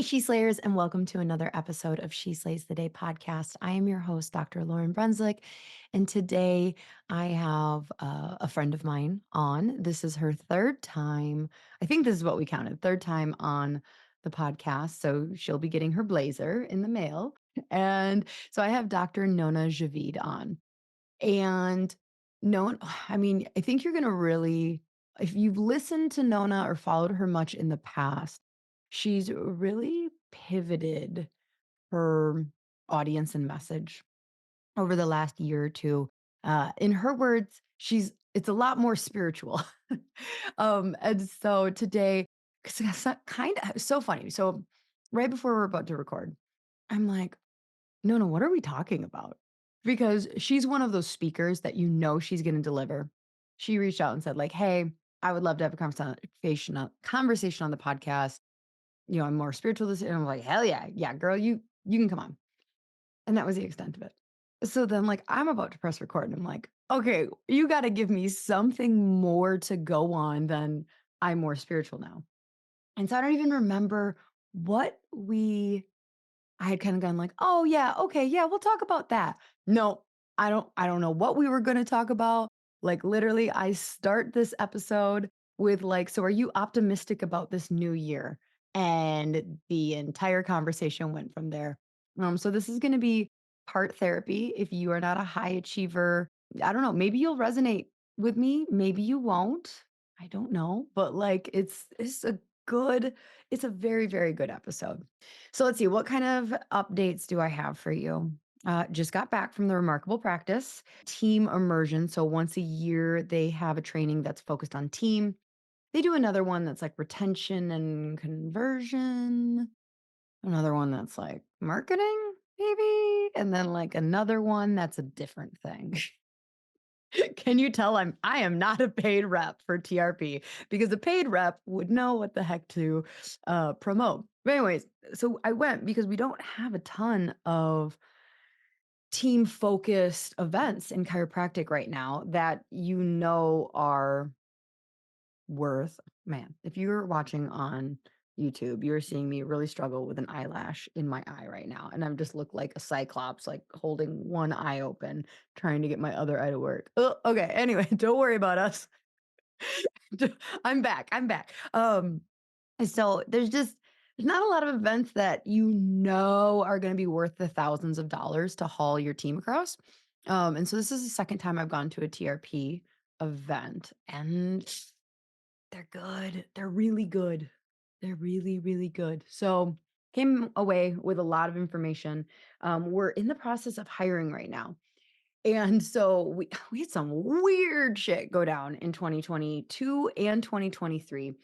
Hey, She Slayers, and welcome to another episode of She Slays the Day podcast. I am your host, Dr. Lauren Brunswick, and today I have a friend of mine on. This is her third time. I think this is what we counted, third time on the podcast. So she'll be getting her blazer in the mail. And so I have Dr. Nona Djavid on. And Nona, I mean, I think you're going to really, if you've listened to Nona or followed her much in the past, she's really pivoted her audience and message over the last year or two. In her words, it's a lot more spiritual. And so today, because it's kind of so funny. So right before we're about to record, I'm like, no, no, what are we talking about? Because she's one of those speakers that she's going to deliver. She reached out and said, like, hey, I would love to have a conversation on the podcast. I'm more spiritual this year. And I'm like, hell yeah, yeah, girl, you can come on. And that was the extent of it. So then, like, I'm about to press record, and I'm like, okay, you got to give me something more to go on than I'm more spiritual now. And so I don't even remember what I had kind of gone like, "Oh, yeah, okay, yeah, we'll talk about that." No, I don't know what we were gonna talk about. Like, literally, I start this episode with like, "So are you optimistic about this new year?" And the entire conversation went from there. So this is gonna be part therapy. If you are not a high achiever, I don't know, maybe you'll resonate with me, maybe you won't. I don't know, but like good it's a very, very good episode. So let's see, what kind of updates do I have for you? Just got back from the Remarkable Practice team immersion. So once a year, they have a training that's focused on team. They do another one that's like retention and conversion, another one that's like marketing, maybe, and then like another one that's a different thing. Can you tell I am not a paid rep for TRP because a paid rep would know what the heck to promote. But anyways, so I went because we don't have a ton of team focused events in chiropractic right now that are worth, man, if you're watching on YouTube, you're seeing me really struggle with an eyelash in my eye right now. And I'm just look like a cyclops, like holding one eye open, trying to get my other eye to work. Oh, okay. Anyway, don't worry about us. I'm back. I'm back. So there's not a lot of events that are going to be worth the thousands of dollars to haul your team across. And so this is the second time I've gone to a TRP event, and they're good. They're really good. They're really, really good. So came away with a lot of information. We're in the process of hiring right now. And so we had some weird shit go down in 2022 and 2023.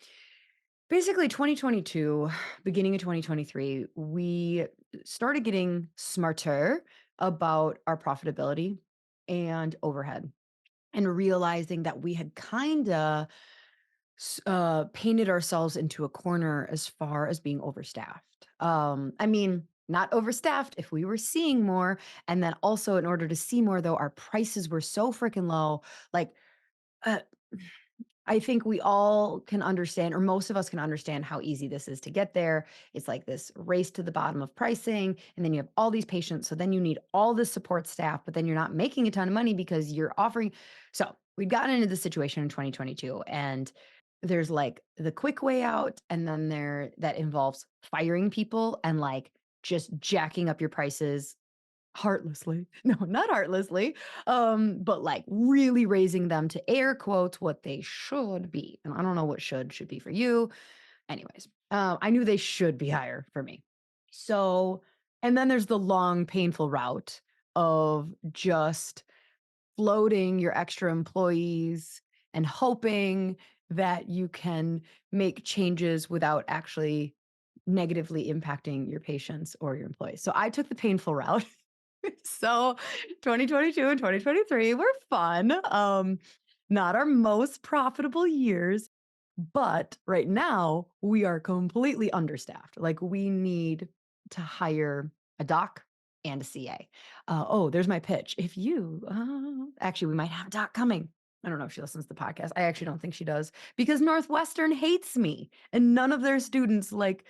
Basically 2022, beginning of 2023, we started getting smarter about our profitability and overhead and realizing that we had kind of painted ourselves into a corner as far as being overstaffed. I mean, not overstaffed if we were seeing more. And then also, in order to see more, though, our prices were so freaking low. Like, uh, I think we all can understand, or most of us can understand, how easy this is to get there. It's like this race to the bottom of pricing. And then you have all these patients. So then you need all this support staff, but then you're not making a ton of money because you're offering. So we've gotten into this situation in 2022. And there's like the quick way out. And then that involves firing people and like just jacking up your prices heartlessly. No, not heartlessly. But like really raising them to air quotes what they should be. And I don't know what should be for you. Anyways, I knew they should be higher for me. So, and then there's the long, painful route of just floating your extra employees and hoping that you can make changes without actually negatively impacting your patients or your employees. So I took the painful route. So 2022 and 2023 were fun. Not our most profitable years, but right now we are completely understaffed. Like we need to hire a doc and a CA. Oh, there's my pitch. If you actually, we might have a doc coming. I don't know if she listens to the podcast. I actually don't think she does because Northwestern hates me and none of their students like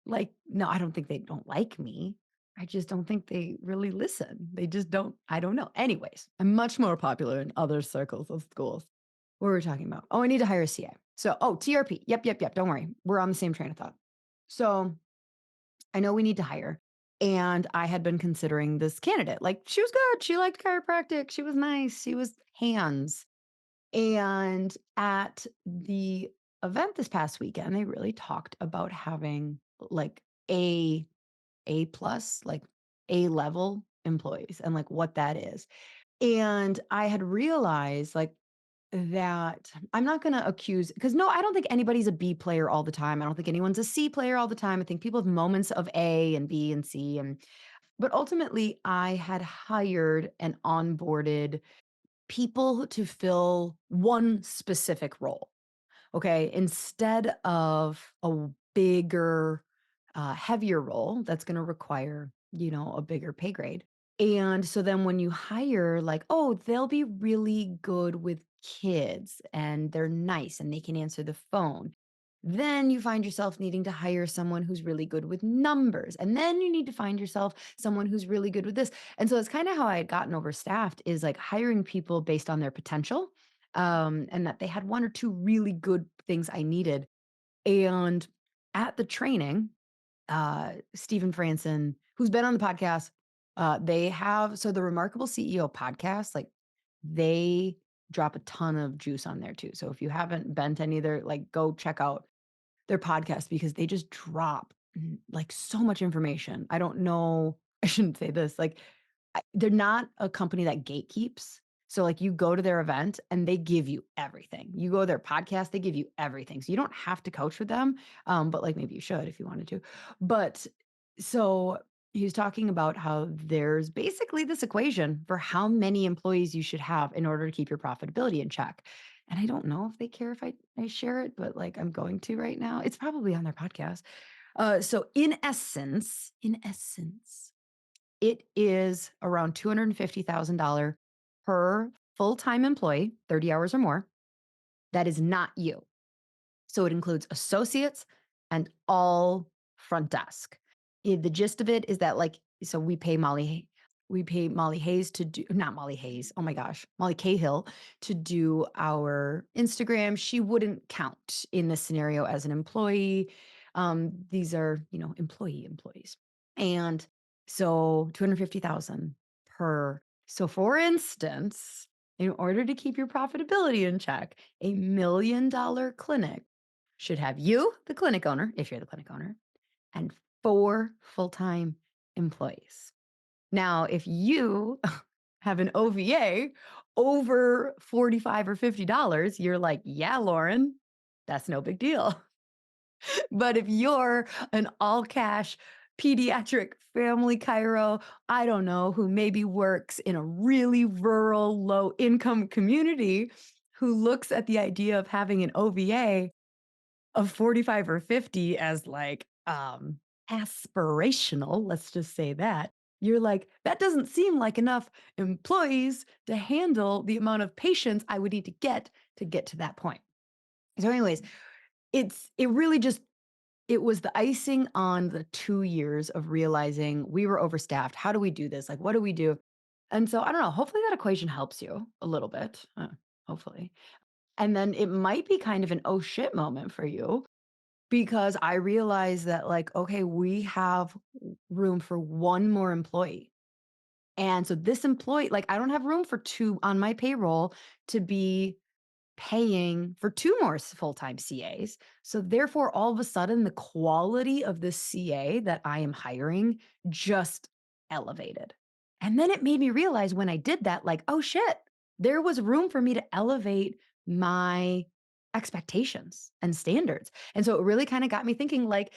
Like, no, I don't think they don't like me. I just don't think they really listen. They just don't, I don't know. Anyways, I'm much more popular in other circles of schools. What were we talking about? Oh, I need to hire a CA. So, oh, TRP. Yep, yep, yep. Don't worry. We're on the same train of thought. So I know we need to hire. And I had been considering this candidate. Like, she was good. She liked chiropractic. She was nice. She was hands. And at the event this past weekend, they really talked about having like A plus, like A level employees and like what that is. And I had realized like that I'm not going to accuse, because no, I don't think anybody's a B player all the time. I don't think anyone's a C player all the time. I think people have moments of A and B and C. But ultimately, I had hired and onboarded people to fill one specific role. Okay. Instead of a bigger, heavier role that's going to require, a bigger pay grade. And so then when you hire, like, oh, they'll be really good with kids and they're nice and they can answer the phone. Then you find yourself needing to hire someone who's really good with numbers. And then you need to find yourself someone who's really good with this. And so it's kind of how I had gotten overstaffed is like hiring people based on their potential, and that they had one or two really good things I needed. And at the training, Stephen Franson, who's been on the podcast, they have so the Remarkable CEO podcast, like they drop a ton of juice on there too. So if you haven't been to any of their, like, go check out their podcast because they just drop like so much information. I don't know. I shouldn't say this. Like, they're not a company that gatekeeps. So, like, you go to their event and they give you everything. You go to their podcast, they give you everything. So, you don't have to coach with them, but like maybe you should if you wanted to. But so he's talking about how there's basically this equation for how many employees you should have in order to keep your profitability in check. And I don't know if they care if I share it, but like I'm going to right now. It's probably on their podcast. So in essence, it is around $250,000 per full-time employee, 30 hours or more. That is not you. So it includes associates and all front desk. The gist of it is that, like, so we pay Molly Hayes to do, not Molly Hayes. Oh my gosh, Molly Cahill to do our Instagram. She wouldn't count in this scenario as an employee. These are, employees. And so 250,000 per. So for instance, in order to keep your profitability in check, $1 million clinic should have you, the clinic owner, if you're the clinic owner, and 4 full-time employees. Now, if you have an OVA over 45 or $50, you're like, "Yeah, Lauren, that's no big deal." But if you're an all cash pediatric family chiro, I don't know, who maybe works in a really rural, low income community, who looks at the idea of having an OVA of 45 or 50 as like aspirational, let's just say that. You're like, that doesn't seem like enough employees to handle the amount of patients I would need to get to that point. So, anyways, it really just it was the icing on the 2 years of realizing we were overstaffed. How do we do this? Like, what do we do? And so I don't know, hopefully that equation helps you a little bit, hopefully. And then it might be kind of an oh shit moment for you because I realized that, like, okay, we have room for one more employee. And so this employee, like, I don't have room for 2 on my payroll to be paying for 2 more full-time CAs. So therefore, all of a sudden, the quality of the CA that I am hiring just elevated. And then it made me realize when I did that, like, oh shit, there was room for me to elevate my expectations and standards. And so it really kind of got me thinking, like,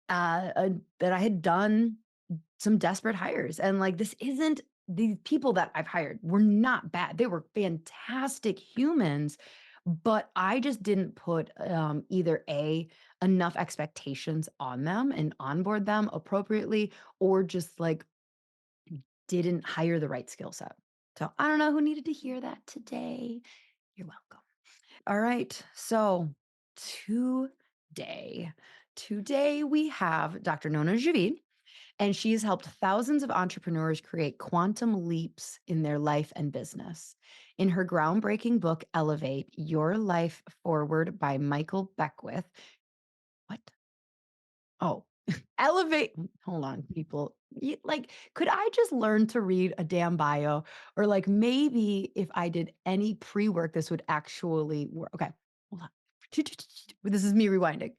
that I had done some desperate hires. And like, this isn't these people that I've hired were not bad. They were fantastic humans, but I just didn't put either enough expectations on them and onboard them appropriately, or just like didn't hire the right skill set. So I don't know who needed to hear that today. You're welcome. All right. So today, Today we have Dr. Nona Djavid, and she's helped thousands of entrepreneurs create quantum leaps in their life and business. In her groundbreaking book, eLIVate Your Life Forward by Michael Beckwith. What? Oh, elevate. Hold on, people. Like, could I just learn to read a damn bio? Or, like, maybe if I did any pre work, this would actually work. Okay, hold on. This is me rewinding.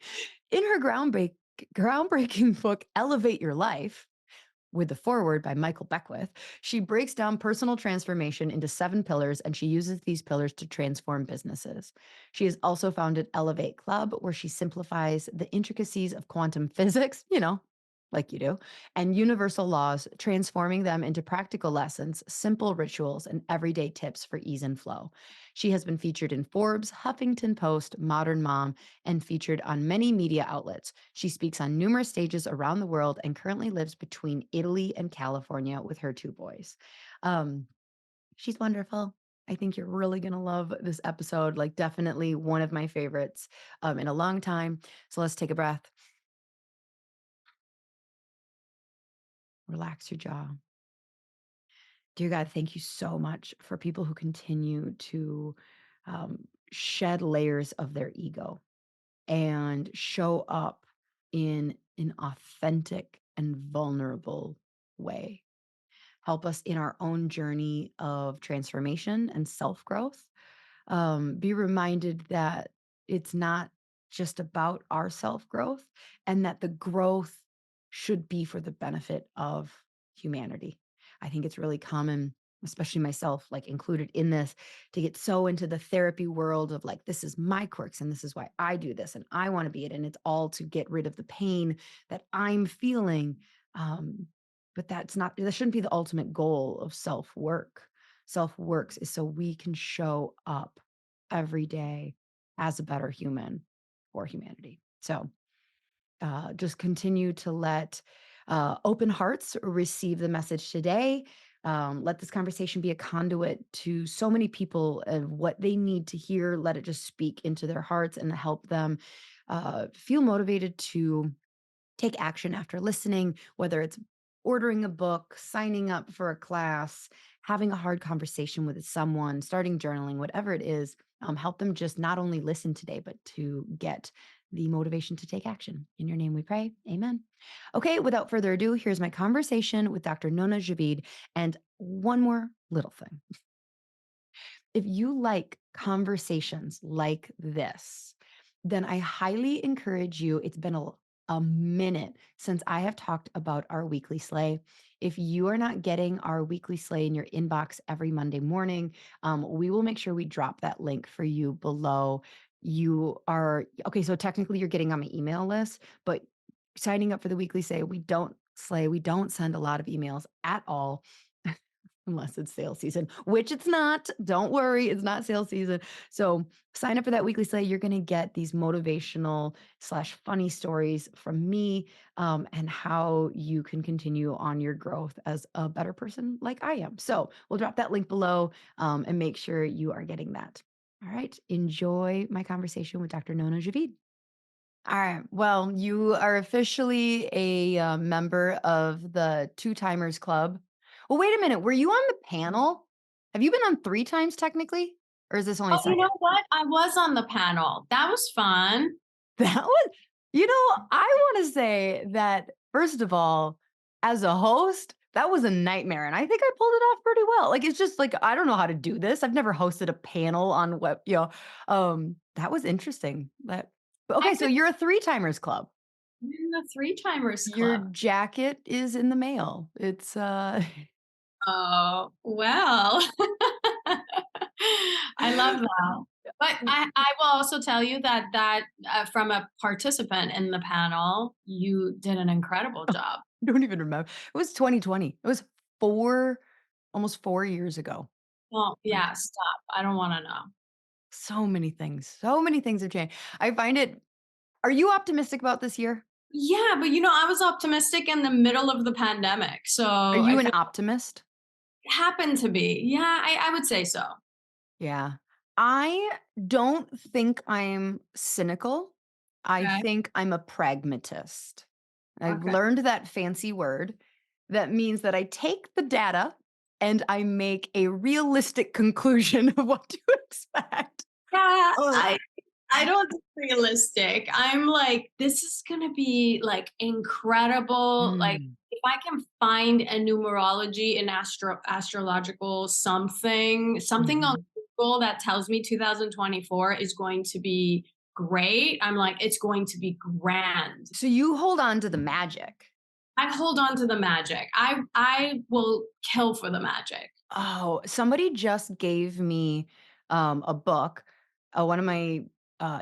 In her groundbreaking book, Elevate Your Life, with the foreword by Michael Beckwith, she breaks down personal transformation into 7 pillars, and she uses these pillars to transform businesses. She has also founded eLIVate Club, where she simplifies the intricacies of quantum physics, like you do, and universal laws, transforming them into practical lessons, simple rituals, and everyday tips for ease and flow. She has been featured in Forbes, Huffington Post, Modern Mom, and featured on many media outlets. She speaks on numerous stages around the world and currently lives between Italy and California with her 2 boys. Um, she's wonderful. I think you're really going to love this episode. Like, definitely one of my favorites in a long time. So let's take a breath, relax your jaw. Dear God, thank you so much for people who continue to shed layers of their ego and show up in an authentic and vulnerable way. Help us in our own journey of transformation and self growth. Be reminded that it's not just about our self growth and that the growth should be for the benefit of humanity. I think it's really common, especially myself, like included in this, to get so into the therapy world of like, this is my quirks and this is why I do this and I want to be it. And it's all to get rid of the pain that I'm feeling. Um, but that shouldn't be the ultimate goal of self work. Self works is so we can show up every day as a better human for humanity. So just continue to let open hearts receive the message today. Let this conversation be a conduit to so many people of what they need to hear. Let it just speak into their hearts and help them feel motivated to take action after listening, whether it's ordering a book, signing up for a class, having a hard conversation with someone, starting journaling, whatever it is, help them just not only listen today, but to get the motivation to take action. In your name we pray. Amen. Okay, without further ado, here's my conversation with Dr. Nona Javid. And one more little thing. If you like conversations like this, then I highly encourage you. It's been a minute since I have talked about our weekly sleigh. If you are not getting our weekly sleigh in your inbox every Monday morning, we will make sure we drop that link for you below. You are okay. So technically, you're getting on my email list, but signing up for the weekly sleigh, we don't send a lot of emails at all unless it's sale season, which it's not. Don't worry, it's not sale season. So sign up for that weekly slate. You're going to get these motivational slash funny stories from me and how you can continue on your growth as a better person like I am. So we'll drop that link below and make sure you are getting that. All right. Enjoy my conversation with Dr. Nona Javid. All right. Well, you are officially a member of the Two Timers Club. Well, wait a minute. Were you on the panel? Have you been on 3 times technically? Or is this only Oh, you second? know what? I was on the panel. That was fun. That was, I want to say that, first of all, as a host, that was a nightmare. And I think I pulled it off pretty well. Like, it's just like, I don't know how to do this. I've never hosted a panel on that was interesting. Okay. I've So been you're a 3 timers club. in the Three Timers Your Club. jacket is in the mail. It's, Oh, well. I love that. But I will also tell you that from a participant in the panel, you did an incredible job. I don't even remember. It was 2020. It was 4 almost 4 years ago. Well, Like, yeah, stop. I don't wanna know. so many things have changed. I find it Are you optimistic about this year? Yeah, but, I was optimistic in the middle of the pandemic, so Are I you an feel optimist? it happened to be. Yeah, I would say so. Yeah. I don't think I'm cynical. I Okay, think I'm a pragmatist. I've okay. learned that fancy word that means that I take the data and I make a realistic conclusion of what to expect. Yeah, Oh. I don't think realistic. I'm like, this is gonna be like incredible. Like, Mm. if I can find a numerology and astrological something on Mhm. Google that tells me 2024 is going to be great. I'm like, it's going to be grand. So you hold on to the magic. I hold on to the magic. I will kill for the magic. Oh, somebody just gave me a book. One of my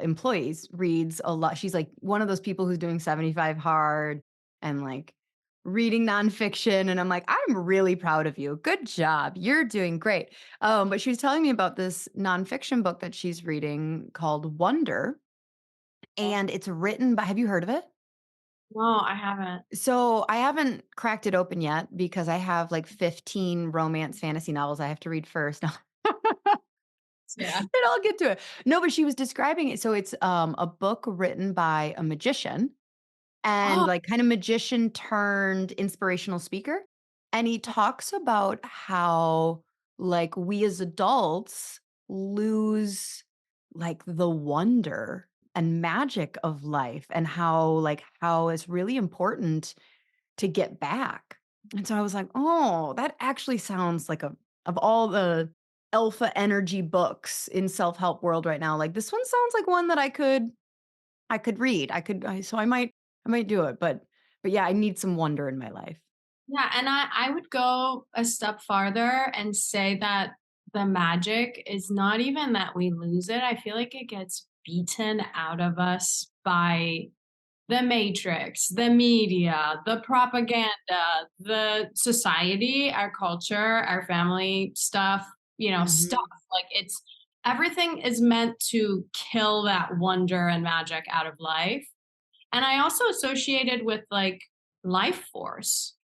employees reads a lot. She's like one of those people who's doing 75 hard and like reading nonfiction. And I'm like, I'm really proud of you. Good job. You're doing great. But she was telling me about this nonfiction book that she's reading called Wonder. And it's written by, have you heard of it? No, I haven't. So I haven't cracked it open yet because I have like 15 romance fantasy novels I have to read first. Yeah. And I'll get to it. No, but she was describing it. So it's a book written by a magician and Oh, like kind of magician turned inspirational speaker. And he talks about how like we as adults lose like the wonder and magic of life and how it's really important to get back. And so I was like, "Oh, that actually sounds like a of all the alpha energy books in self-help world right now, like this one sounds like one that I could read. I might do it, but yeah, I need some wonder in my life." yeah, and I would go a step farther and say that the magic is not even that we lose it. I feel like it gets beaten out of us by the matrix, the media, the propaganda, the society, our culture, our family stuff, stuff. Mhm. Like, it's everything is meant to kill that wonder and magic out of life. And I also associated with like life force,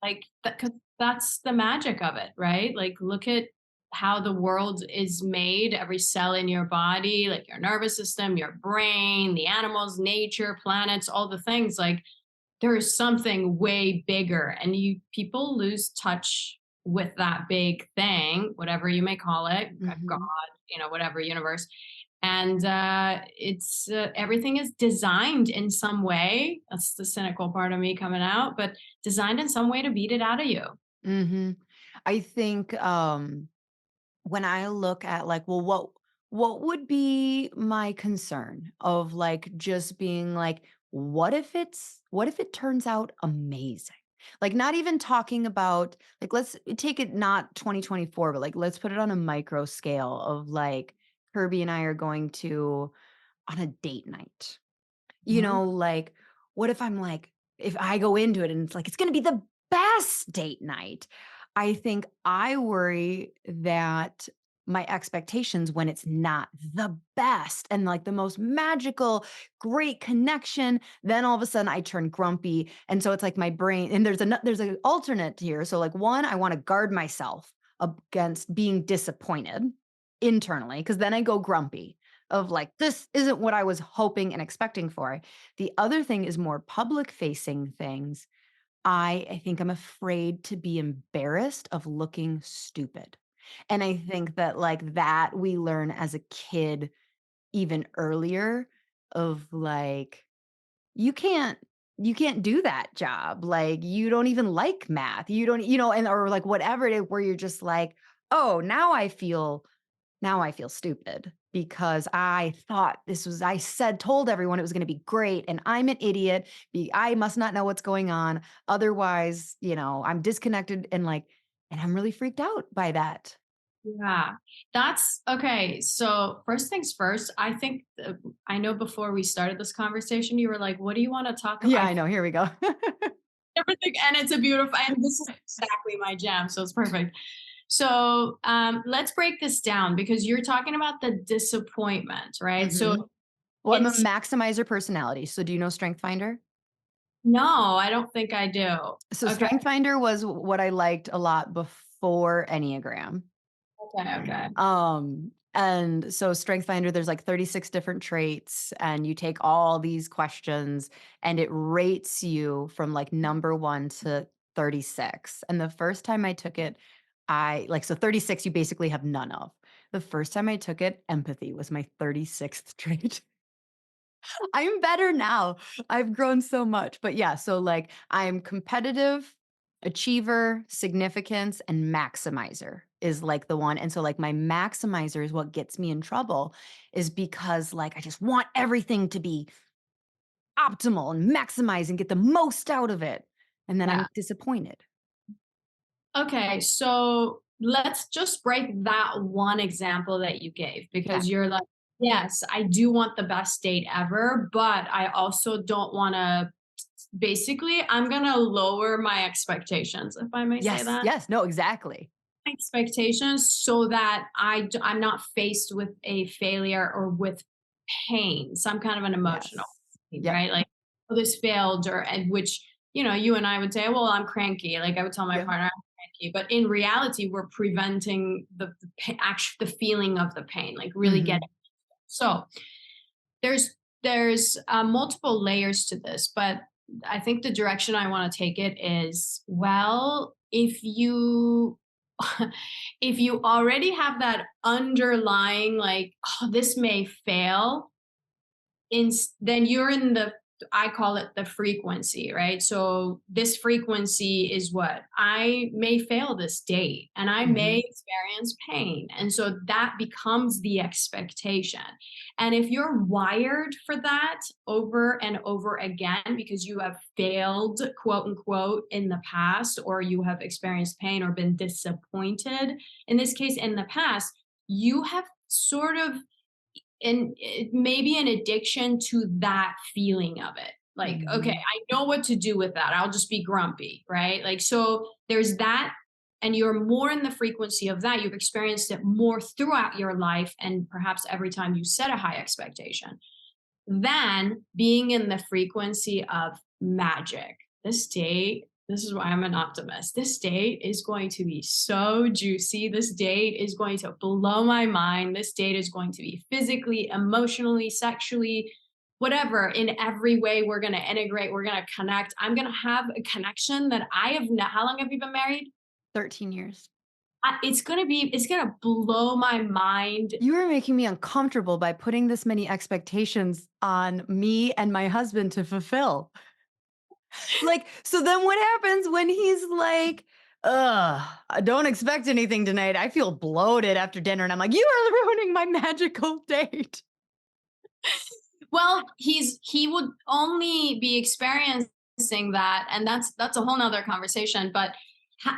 like that, because that's the magic of it, right? Like, look at how the world is made, every cell in your body, like your nervous system, your brain, the animals, nature, planets, all the things. Like, there is something way bigger, and you people lose touch with that big thing, whatever you may call it, God, Mhm. whatever, universe. And it's everything is designed in some way. That's the cynical part of me coming out, but designed in some way to beat it out of you. Mhm. I think when I look at like, well, what would be my concern of like just being like, what if it turns out amazing? Like not even talking about like let's take it not 2024, but like let's put it on a micro scale of like Kirby and I are going to on a date night. Mhm. Like, what if I'm like if I go into it and it's like, it's gonna be the best date night. I think I worry that my expectations when it's not the best and like the most magical, great connection, then all of a sudden I turn grumpy. And so it's like my brain, and there's an alternate here. So like one, I want to guard myself against being disappointed internally, because then I go grumpy of like, this isn't what I was hoping and expecting for. The other thing is more public facing things. I think I'm afraid to be embarrassed of looking stupid. And I think that like that we learn as a kid even earlier of like, you can't you can't do that job. Like you don't even like math. You don't, and or like whatever it is where you're just like, oh, now I feel stupid because I said, told everyone it was going to be great. And I'm an idiot. I must not know what's going on. Otherwise, I'm disconnected and I'm really freaked out by that. Yeah, that's okay. So, first things first, I think I know before we started this conversation, you were like, "What do you want to talk about?" Yeah, I I know. Here we go. everything, and it's a beautiful, and this is exactly my jam, so it's perfect. So let's break this down because you're talking about the disappointment, right? So Mhm. Well, I'm a it's maximizer personality. So do you know Strength Finder? no, I don't think I do. So Okay, Strength Finder was what I liked a lot before Enneagram. okay, okay. And so Strength Finder, there's like 36 different traits, and you take all these questions and it rates you from like number 1 to 36. And the first time I took it, I like so 36 you basically have none of. The first time I took it, empathy was my 36th trait. I'm better now. I've grown so much. But yeah, so like I'm competitive, achiever, significance, and maximizer is like the one. And so like my maximizer is what gets me in trouble is because like I just want everything to be optimal and maximize and get the most out of it. And then I'm Yeah. disappointed. Okay, so let's just break that one example that you gave Okay. because you're like, yes, I do want the best date ever, but I also don't want to. Basically, I'm going to lower my expectations, if I may say Yes. that. Yes. No, exactly. Expectations so that I'm not faced with a failure or with pain, some kind of an emotional Yes. pain, Yep. right? Like, oh, this failed, or and which you and I would say, well, I'm cranky. Like I would tell my Yep. partner, I'm cranky, but in reality, we're preventing the feeling of the pain, like really Hmm. getting. So there's multiple layers to this, but I think the direction I want to take it is, well, if you if you already have that underlying like, oh, this may fail, then you're in the, I call it the frequency, right? So this frequency is what I may fail this date and I may Hmm. experience pain. And so that becomes the expectation. And if you're wired for that over and over again because you have failed, quote unquote, in the past, or you have experienced pain or been disappointed, in this case, in the past, you have sort of, and it may be an addiction to that feeling of it. Like, okay, Hmm. I know what to do with that. I'll just be grumpy, right? Like, so there's that, and you're more in the frequency of that. You've experienced it more throughout your life, and perhaps every time you set a high expectation, than being in the frequency of magic. This date, this is why I'm an optimist. This date is going to be so juicy. This date is going to blow my mind. This date is going to be physically, emotionally, sexually, whatever, in every way. We're going to integrate, we're going to connect. I'm going to have a connection that I have not. How long have you been married? 13 years. It's going to blow my mind. You are making me uncomfortable by putting this many expectations on me and my husband to fulfill. Like, so then what happens when he's like, I don't expect anything tonight. I feel bloated after dinner. And I'm like, you are ruining my magical date. Well, he would only be experiencing that, and that's a whole nother conversation. But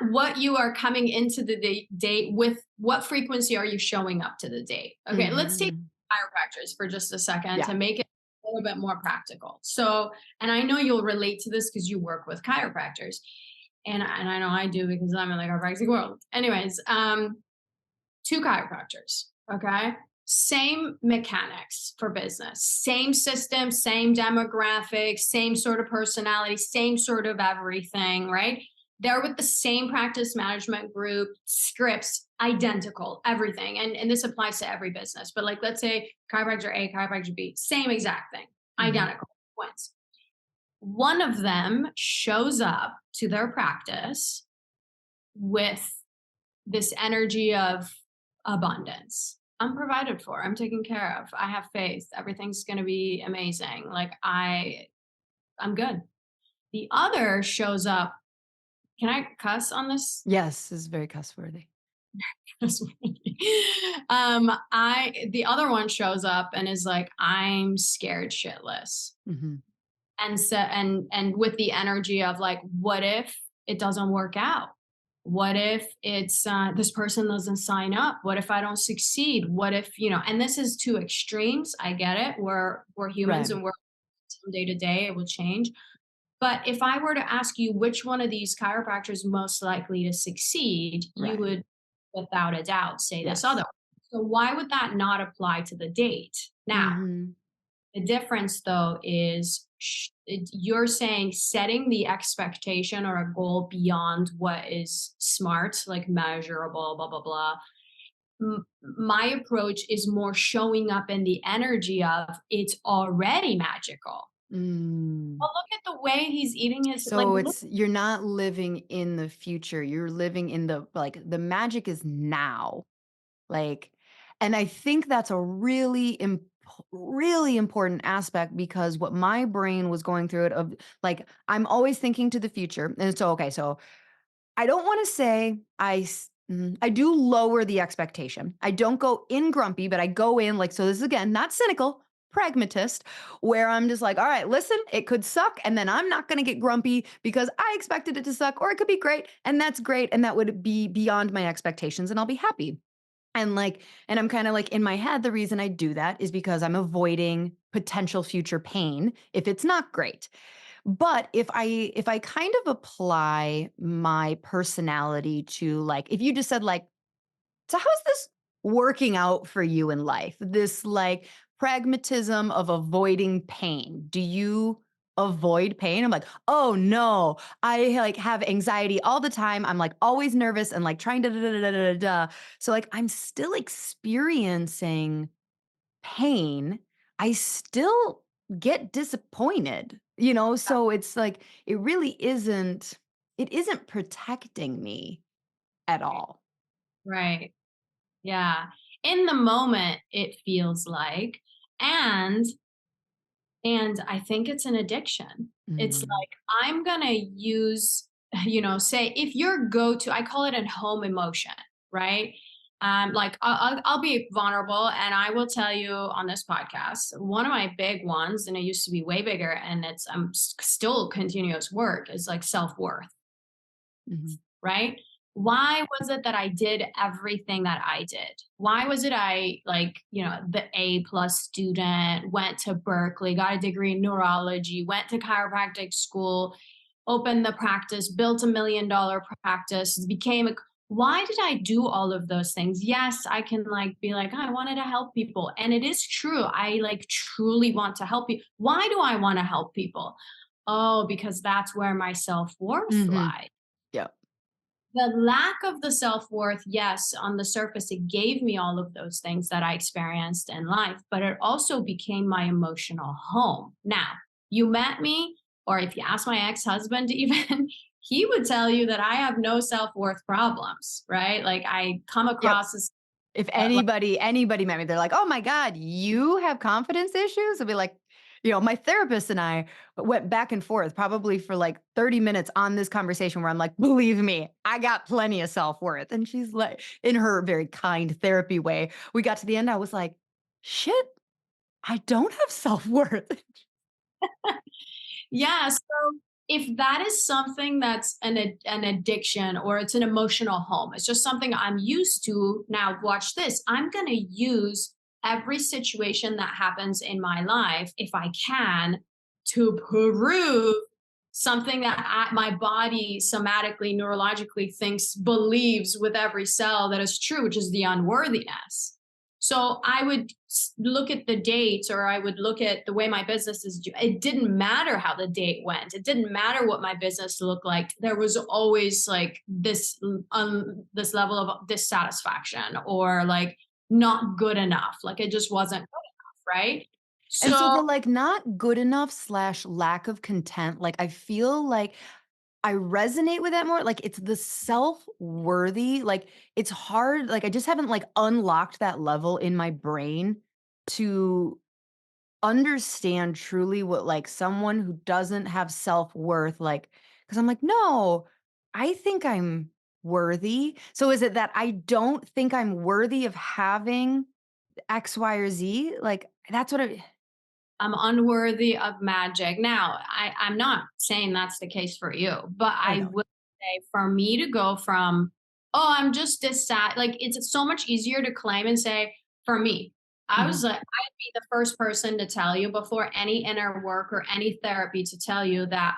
what you are coming into the date with, what frequency are you showing up to the date? Okay, let's take Mhm. chiropractors for just a second to Yeah. make it a little bit more practical. So, and I know you'll relate to this because you work with chiropractors, and I know I do because I'm in the chiropractic world. Anyways, two chiropractors, okay? Same mechanics for business, same system, same demographics, same sort of personality, same sort of everything, right? They're with the same practice management group, scripts, identical, everything. And this applies to every business. But like, let's say chiropractor A, chiropractor B, same exact thing, Mhm. identical, twins. One of them shows up to their practice with this energy of abundance. I'm provided for. I'm taken care of. I have faith. Everything's going to be amazing. Like I'm good. The other shows up. Can I cuss on this? Yes, is very cuss worthy. I the other one shows up and is like, I'm scared shitless. Mhm. And with the energy of like, what if it doesn't work out? What if it's this person doesn't sign up? What if I don't succeed? What if, and this is two extremes. I get it. We're humans Right. and we're from day to day, it will change. But if I were to ask you which one of these chiropractors most likely to succeed, you Right. would without a doubt say this other Yes. one. So why would that not apply to the date? Now, Mhm. the difference, though, is you're saying setting the expectation or a goal beyond what is smart, like measurable, blah, blah, blah. my approach is more showing up in the energy of it's already magical. Mm. Oh, look at the way he's eating his like, So look. it's you're not living in the future. You're living in the like the magic is now. Like, and I think that's a really important aspect because what my brain was going through it of like I'm always thinking to the future. And so okay, so I don't want to say I do lower the expectation. I don't go in grumpy, but I go in like so this is again not cynical, pragmatist where I'm just like, "All right, listen, it could suck and then I'm not going to get grumpy because I expected it to suck or it could be great and that's great and that would be beyond my expectations and I'll be happy." And I'm kinda like in my head, the reason I do that is because I'm avoiding potential future pain if it's not great. But if I kind of apply my personality to like if you just said like, "So how's this working out for you in life?" This like pragmatism of avoiding pain. Do you avoid pain? I'm like, "Oh no, I like have anxiety all the time. I'm like always nervous and like trying to da da da da da da." So like I'm still experiencing pain. I still get disappointed, you know? So it's like it really isn't protecting me at Right. all. Right. Yeah. In the moment, it feels like, and I think it's an addiction. It's Mm. like, I'm gonna use, say if your go-to, I call it a home emotion, right? Like I'll be vulnerable and I will tell you on this podcast, one of my big ones, and it used to be way bigger, and it's still continuous work, is like self-worth, Mhm. right? Why was it that I did everything that I did? Why was it I like, the A plus student, went to Berkeley, got a degree in neurology, went to chiropractic school, opened the practice, built $1 million practice, became a why did I do all of those things? Yes, I can like be like, "Oh, I wanted to help people." And it is true. I like truly want to help you. Why do I want to help people? Oh, because that's where my self-worth Mhm. lies. Yep. The lack of the self-worth, yes, on the surface, it gave me all of those things that I experienced in life, but it also became my emotional home. Now, you met me, or if you ask my ex-husband even, he would tell you that I have no self-worth problems, right? Like I come Yep. across as If like, anybody met me, they're like, "Oh my god, you have confidence issues?" I'd be like, my therapist and I went back and forth probably for like 30 minutes on this conversation where I'm like, "Believe me, I got plenty of self-worth." And she's like in her very kind therapy way, we got to the end, I was like, "Shit, I don't have self-worth." yeah, so if that is something that's an addiction or it's an emotional home, it's just something I'm used to. Now, watch this. I'm going to use every situation that happens in my life, if I can, to prove something that my body somatically, neurologically thinks, believes with every cell that is true, which is the unworthiness. So I would look at the dates, or I would look at the way my business is. It didn't matter how the date went. It didn't matter what my business looked like. There was always like this level of dissatisfaction, or like not good enough. Like it just wasn't good enough, right? And so So the like not good enough slash lack of content, like I feel like I resonate with that more, like, it's the self-worthy, like, it's hard, like, I just haven't, like, unlocked that level in my brain to understand truly what, like, someone who doesn't have self-worth, like, because 'cause I'm like, "No, I think I'm worthy." So is it that I don't think I'm worthy of having X, Y, or Z? Like, that's what I I'm unworthy of magic. Now, I'm not saying that's the case for you, but Oh, I no. will say for me to go from, oh, I'm just this sad, like it's so much easier to claim and say, for me, I was Mhm, like, I'd be the first person to tell you before any inner work or any therapy to tell you that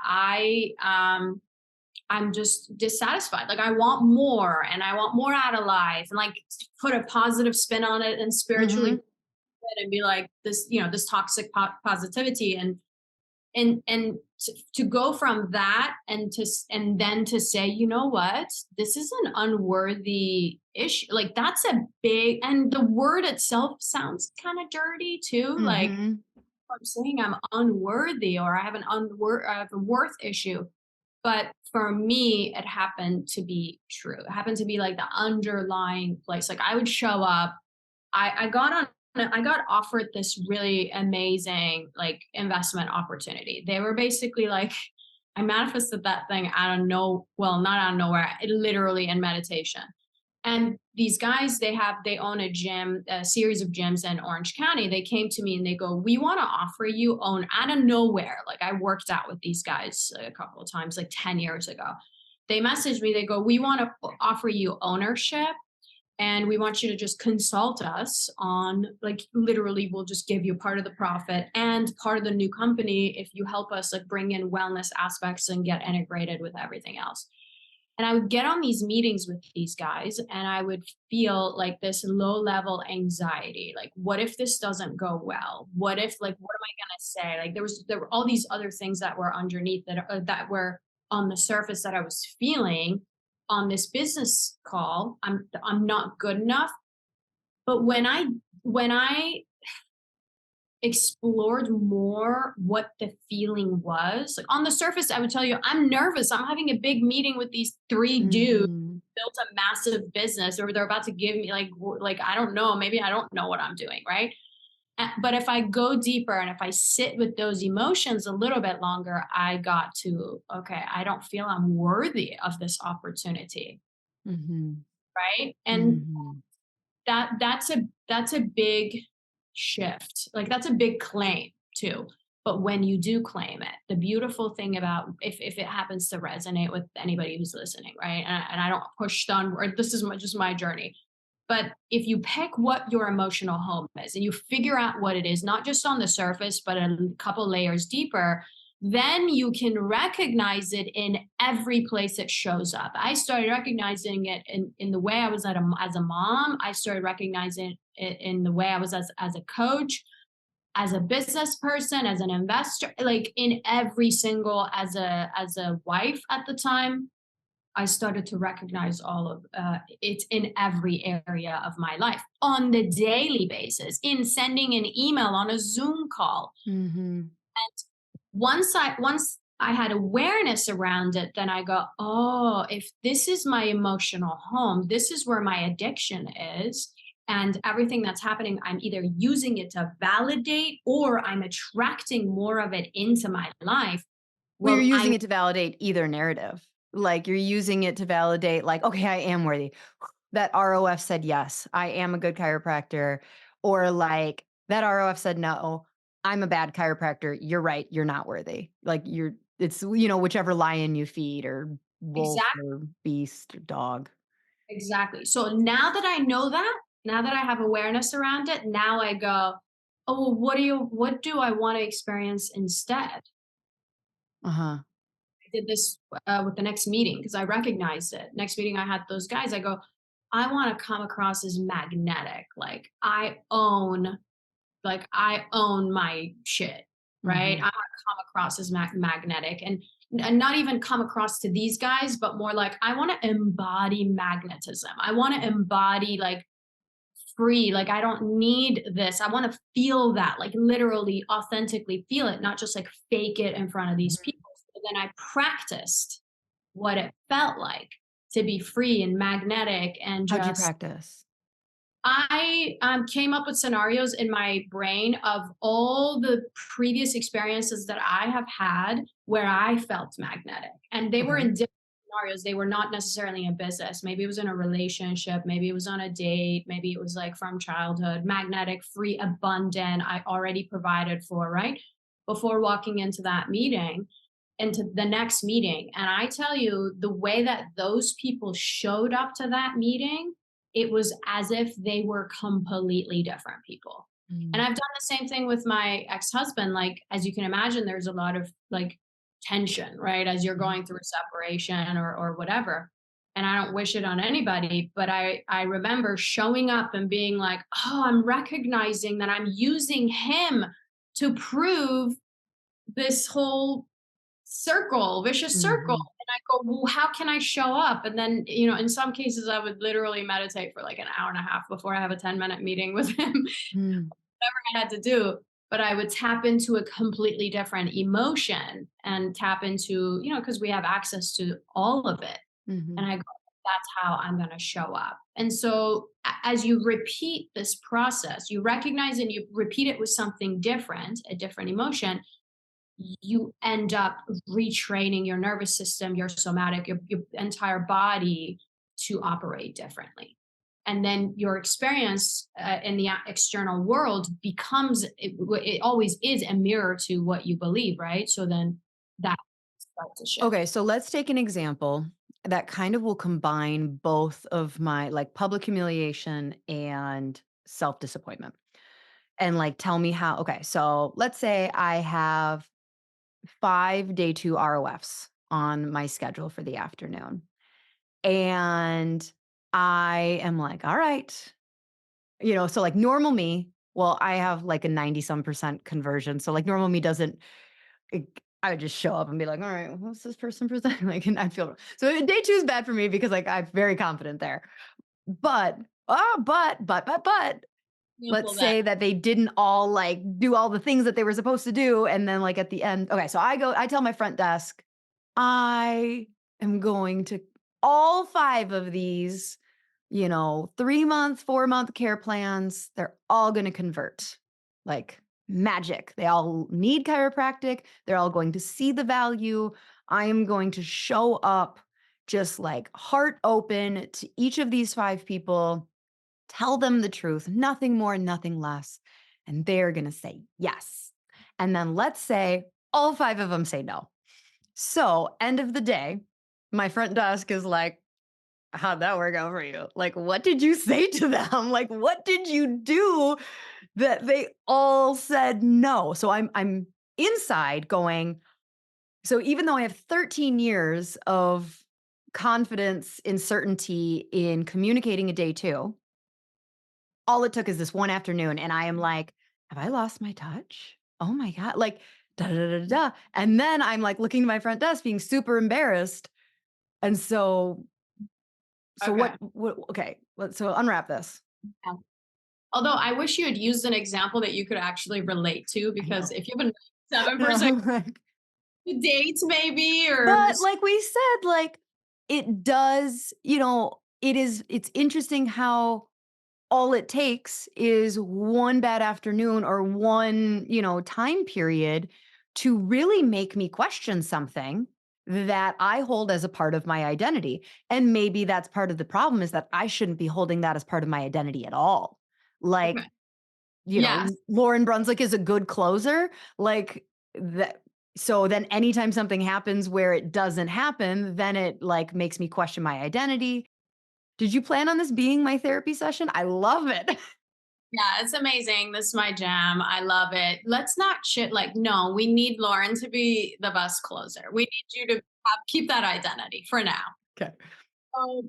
I'm just dissatisfied. Like I want more and I want more out of life, and like put a positive spin on it and spiritually mhm. and be like this, this toxic positivity. And And to go from that and then to say, you know what, this is an unworthy issue. Like that's a big, and the word itself sounds kind of dirty too. Like Mhm. I'm saying I'm unworthy or I have a worth issue. But for me, it happened to be true. It happened to be like the underlying place. Like I would show up. I got offered this really amazing like investment opportunity. They were basically like, I manifested that thing out of no, well, not out of nowhere, literally in meditation. And these guys, they own a gym, a series of gyms in Orange County. They came to me and they go, "We want to offer you own out of nowhere." Like I worked out with these guys a couple of times, like 10 years ago. They messaged me, they go, "We want to offer you ownership and we want you to just consult us on like literally we'll just give you part of the profit and part of the new company if you help us like bring in wellness aspects and get integrated with everything else." And I would get on these meetings with these guys and I would feel like this low level anxiety. Like, what if this doesn't go well? What if, like, what am I going to say? Like, there were all these other things that were underneath that were on the surface that I was feeling on this business call. I'm not good enough. But when I explored more what the feeling was. Like on the surface, I would tell you, I'm nervous. I'm having a big meeting with these three dudes Mhm. built a massive business, or they're about to give me like I don't know, maybe I don't know what I'm doing, right? But if I go deeper and if I sit with those emotions a little bit longer, I got to, okay, I don't feel I'm worthy of this opportunity, Mhm. right? And Mhm. that's a big shift. Like that's a big claim too. But when you do claim it, the beautiful thing about if it happens to resonate with anybody who's listening, right? And I don't push on, or this is just my journey. But if you pick what your emotional home is and you figure out what it is, not just on the surface, but a couple layers deeper, then you can recognize it in every place it shows up. I started recognizing it in the way I was as a mom. I started recognizing it in the way I was as a coach, as a business person, as an investor, like in every single, as a wife at the time. I started to recognize all of it in every area of my life on the daily basis, in sending an email, on a Zoom call. Mhm. Once I had awareness around it, then I go, oh, if this is my emotional home, this is where my addiction is. And everything that's happening, I'm either using it to validate or I'm attracting more of it into my life. Well, you're Well, using I'm it to validate either narrative. Like, you're using it to validate, like, "Okay, I am worthy. That ROF said yes. I am a good chiropractor." Or, like, "That ROF said no. I'm a bad chiropractor. You're right. You're not worthy." Like, it's, whichever lion you feed or wolf exactly. or beast or dog. Exactly. So now that I know that, now that I have awareness around it, now I go, oh, well, what do I want to experience instead? Uh-huh. I did this with the next meeting because I recognized it. Next meeting I had those guys, I go, I want to come across as magnetic. Like I own my shit, right? I Mhm. want to come across as magnetic and not even come across to these guys, but more like I want to embody magnetism. I want to embody like free. Like I don't need this. I want to feel that, like literally authentically feel it, not just like fake it in front of these Mhm. people. So then I practiced what it felt like to be free and magnetic and How'd you just practice? I came up with scenarios in my brain of all the previous experiences that I have had where I felt magnetic. And they were Okay. in different scenarios. They were not necessarily in business. Maybe it was in a relationship. Maybe it was on a date. Maybe it was like from childhood, magnetic, free, abundant. I already provided for, right? Before walking into that meeting, into the next meeting. And I tell you, the way that those people showed up to that meeting, it was as if they were completely different people. And Mm. I've done the same thing with my ex-husband. Like, as you can imagine, there's a lot of like tension, right? As you're Mhm. going through separation or whatever. And I don't wish it on anybody, but I remember showing up and being like, oh, I'm recognizing that I'm using him to prove this whole vicious circle. Mhm. And I go, well, how can I show up? And then, in some cases, I would literally meditate for like an hour and a half before I have a 10-minute meeting with him. Mm. I had to do, but I would tap into a completely different emotion and tap into, because we have access to all of it. And Mhm. I go, that's how I'm going to show up. And so as you repeat this process, you recognize and you repeat it with something different, a different emotion, you end up retraining your nervous system, your somatic, your entire body to operate differently. And then your experience in the external world becomes, it always is a mirror to what you believe, right? So then that starts to shift. Okay, so let's take an example that kind of will combine both of my like public humiliation and self disappointment. And like tell me how. Okay, so let's say I have 5 day 2 ROFs on my schedule for the afternoon. And I am like, all right, so like normal me, well, I have like a 90 some percent conversion. So like normal me doesn't, I would just show up and be like, all right, what's this person presenting? Like, and I feel so day 2 is bad for me because like I'm very confident there. But, but let's Example that. say that they didn't all like do all the things that they were supposed to do. And then like at the end, okay, so I tell my front desk, I am going to all 5 of these, 3-month, 4-month care plans, they're all going to convert like magic. They all need chiropractic. They're all going to see the value. I am going to show up just like heart open to each of these 5 people. Tell them the truth, nothing more, nothing less. And they're going to say yes. And then let's say all 5 of them say no. So, end of the day, my front desk is like, how'd that work out for you? Like, what did you say to them? Like, what did you do that they all said no? So I'm inside going, so even though I have 13 years of confidence and certainty in communicating a day 2, all it took is this one afternoon, and I am like, "Have I lost my touch? Oh my god," like, da da da da da, and then I'm, like, looking to my front desk being super embarrassed, and so Okay. what okay, so unwrap this. Yeah. Although I wish you had used an example that you could actually relate to, I because know. if you have a 7% No, like date maybe, or but like we said, like, it does, it's interesting how all it takes is one bad afternoon or one, time period to really make me question something that I hold as a part of my identity. And maybe that's part of the problem is that I shouldn't be holding that as part of my identity at all. okay. Like, Yes. Lauren Brunswick is a good closer. Like that. So then anytime something happens where it doesn't happen, then it like makes me question my identity. Did you plan on this being my therapy session? I love it. Yeah, it's amazing. This is my jam. I love it. Let's not shit like, no, we need Lauren to be the best closer. We need you to keep that identity for now. Okay.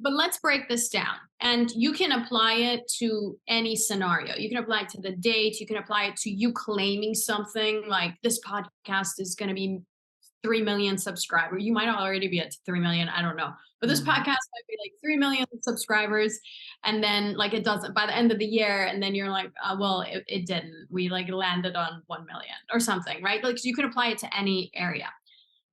But let's break this down. And you can apply it to any scenario. You can apply it to the date. You can apply it to you claiming something like this podcast is going to be 3 million subscribers. You might already be at 3 million. I don't know. But this Mhm. podcast might be like 3 million subscribers. And then like it doesn't by the end of the year. And then you're like, well, it didn't. We like landed on 1 million or something, right? Like so you can apply it to any area.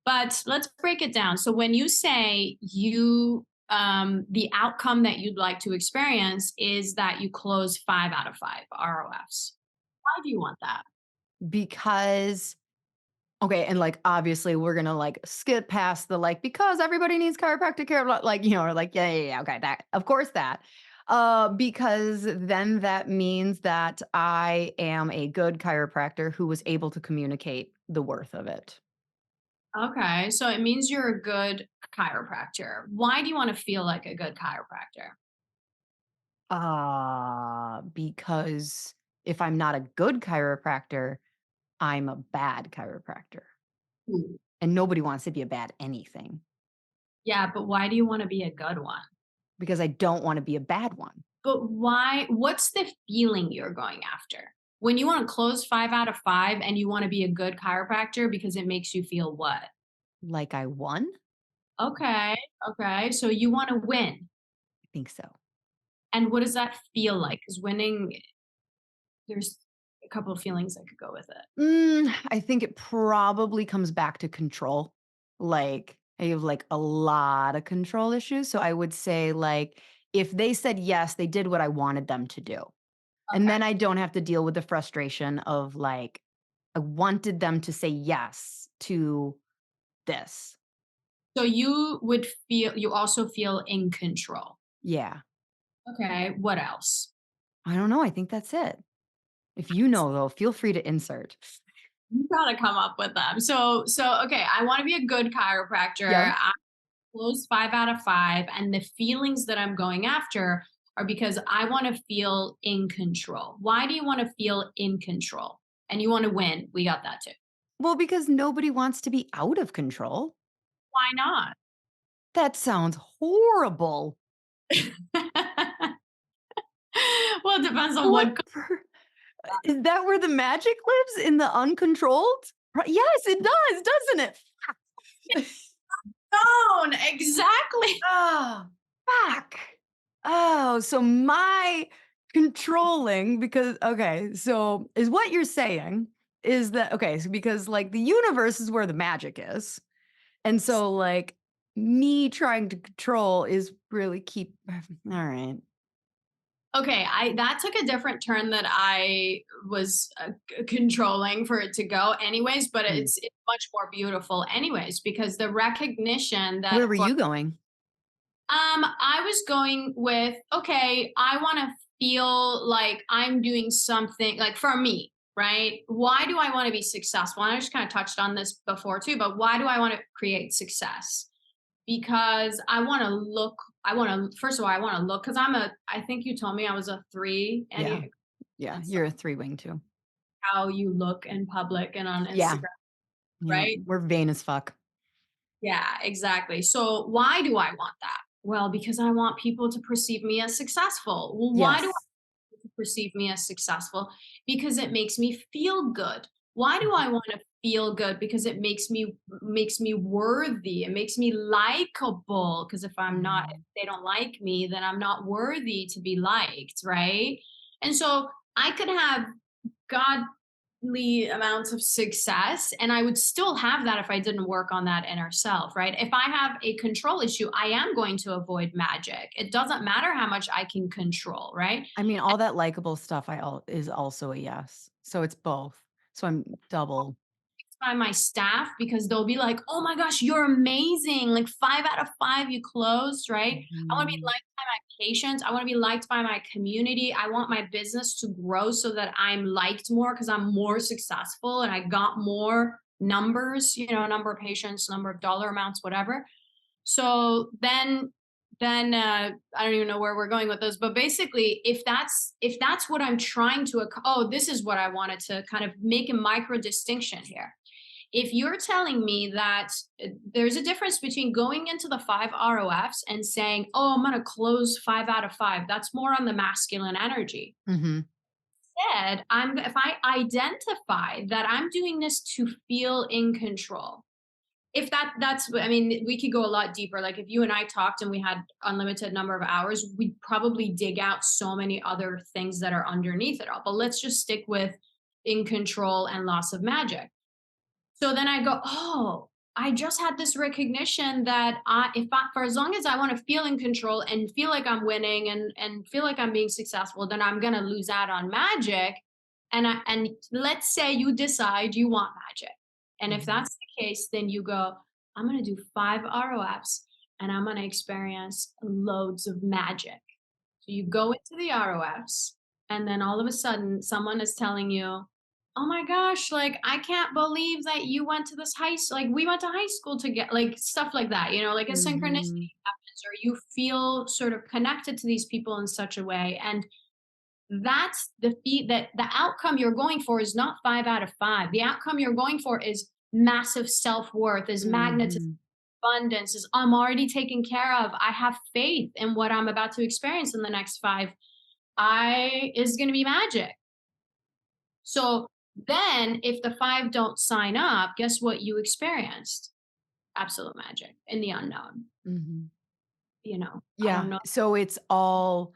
But let's break it down. So when you say the outcome that you'd like to experience is that you close 5 out of 5 ROFs. Why do you want that? Because okay, and, like, obviously, we're gonna, like, skip past the, like, because everybody needs chiropractic care, like, or like, yeah, yeah, yeah, okay, that of course that. Because then that means that I am a good chiropractor who was able to communicate the worth of it. Okay, so it means you're a good chiropractor. Why do you want to feel like a good chiropractor? Because if I'm not a good chiropractor, I'm a bad chiropractor, Hmm. and nobody wants to be a bad anything Yeah, but why do you want to be a good one? because I don't wanna be a bad one. But why? What's the feeling you're going after? When you want to close 5 out of 5 and you want to be a good chiropractor because it makes you feel what? Like I won? Okay. Okay. So you want to win. I think so. And what does that feel like? Because winning, there's a couple of feelings that could go with it. I think it probably comes back to control. Like, I have like a lot of control issues. So I would say, like, if they said yes, they did what I wanted them to do. And Okay. then I don't have to deal with the frustration of like, I wanted them to say yes to this. So you also feel in control. Yeah. Okay. What else? I don't know. I think that's it. If you know, though, feel free to insert. You gotta come up with them. So okay, I want to be a good chiropractor. Yep. I close 5 out of 5, and the feelings that I'm going after are because I want to feel in control. Why do you want to feel in control? And you want to win. We got that too. Well, because nobody wants to be out of control. Why not? That sounds horrible. Well, it depends on What what. is that where the magic lives? In the uncontrolled? Yes, it does, doesn't it? Zone. Exactly. Ah, fuck. Oh, so my controlling because okay, so is what you're saying is that okay, so because like the universe is where the magic is. And so like me trying to control is really keep all right. Okay, I that took a different turn that I was controlling for it to go anyways, but Hmm. it's much more beautiful anyways because the recognition Where that were for you going? I was going with, okay, I want to feel like I'm doing something like for me, right? Why do I want to be successful? And I just kind of touched on this before too, but why do I want to create success? Because I want to, first of all, I want to look, because I think you told me I was a three, and Yeah. Yeah, that's you're a three wing too. how you look in public and on Yeah. Instagram, Yeah, right? we're vain as fuck. Yeah, exactly. So why do I want that? Well, because I want people to perceive me as successful. Well, why do Yes. to perceive me as successful? Because it makes me feel good. Why do I want to feel good? Because it makes me worthy. It makes me likable. Because if Mhm. they don't like me, then I'm not worthy to be liked, right? And so I could have godly amounts of success, and I would still have that if I didn't work on that inner self, right? If I have a control issue, I am going to avoid magic. It doesn't matter how much I can control, right? I mean, all that likable stuff is also a yes. So it's both. So I'm double. By my staff because they'll be like, "Oh my gosh, you're amazing. Like 5 out of 5 you closed, right?" I want to be Mhm. liked by my patients. I want to be liked by my community. I want my business to grow so that I'm liked more because I'm more successful and I got more numbers, number of patients, number of dollar amounts, whatever. So then I don't even know where we're going with this, but basically, if that's what I'm trying to oh, this is what I wanted to kind of make a micro distinction here. If you're telling me that there's a difference between going into the 5 ROFs and saying, "Oh, I'm going to close 5 out of 5," that's more on the masculine energy. Mhm. Instead, if I identify that I'm doing this to feel in control, if that's I mean, we could go a lot deeper. Like if you and I talked and we had unlimited number of hours, we'd probably dig out so many other things that are underneath it all. But let's just stick with in control and loss of magic. So then I go, oh, I just had this recognition that for as long as I want to feel in control and feel like I'm winning and feel like I'm being successful, then I'm gonna lose out on magic. And let's say you decide you want magic, and if Mhm. that's the case, then you go, I'm gonna do 5 ROFs and I'm gonna experience loads of magic. So you go into the ROFs, and then all of a sudden, someone is telling you, "Oh my gosh, like I can't believe that you went to this high school. Like we went to high school together." Like stuff like that, like a Mhm. synchronicity happens, or you feel sort of connected to these people in such a way. And that's that the outcome you're going for is not 5 out of 5. The outcome you're going for is massive self worth, is magnetism, Mhm. abundance, is I'm already taken care of. I have faith in what I'm about to experience in the next 5. I is going to be magic. So then if the 5 don't sign up, guess what you experienced? Absolute magic in the unknown, Mhm. I Yeah, don't know. so it's all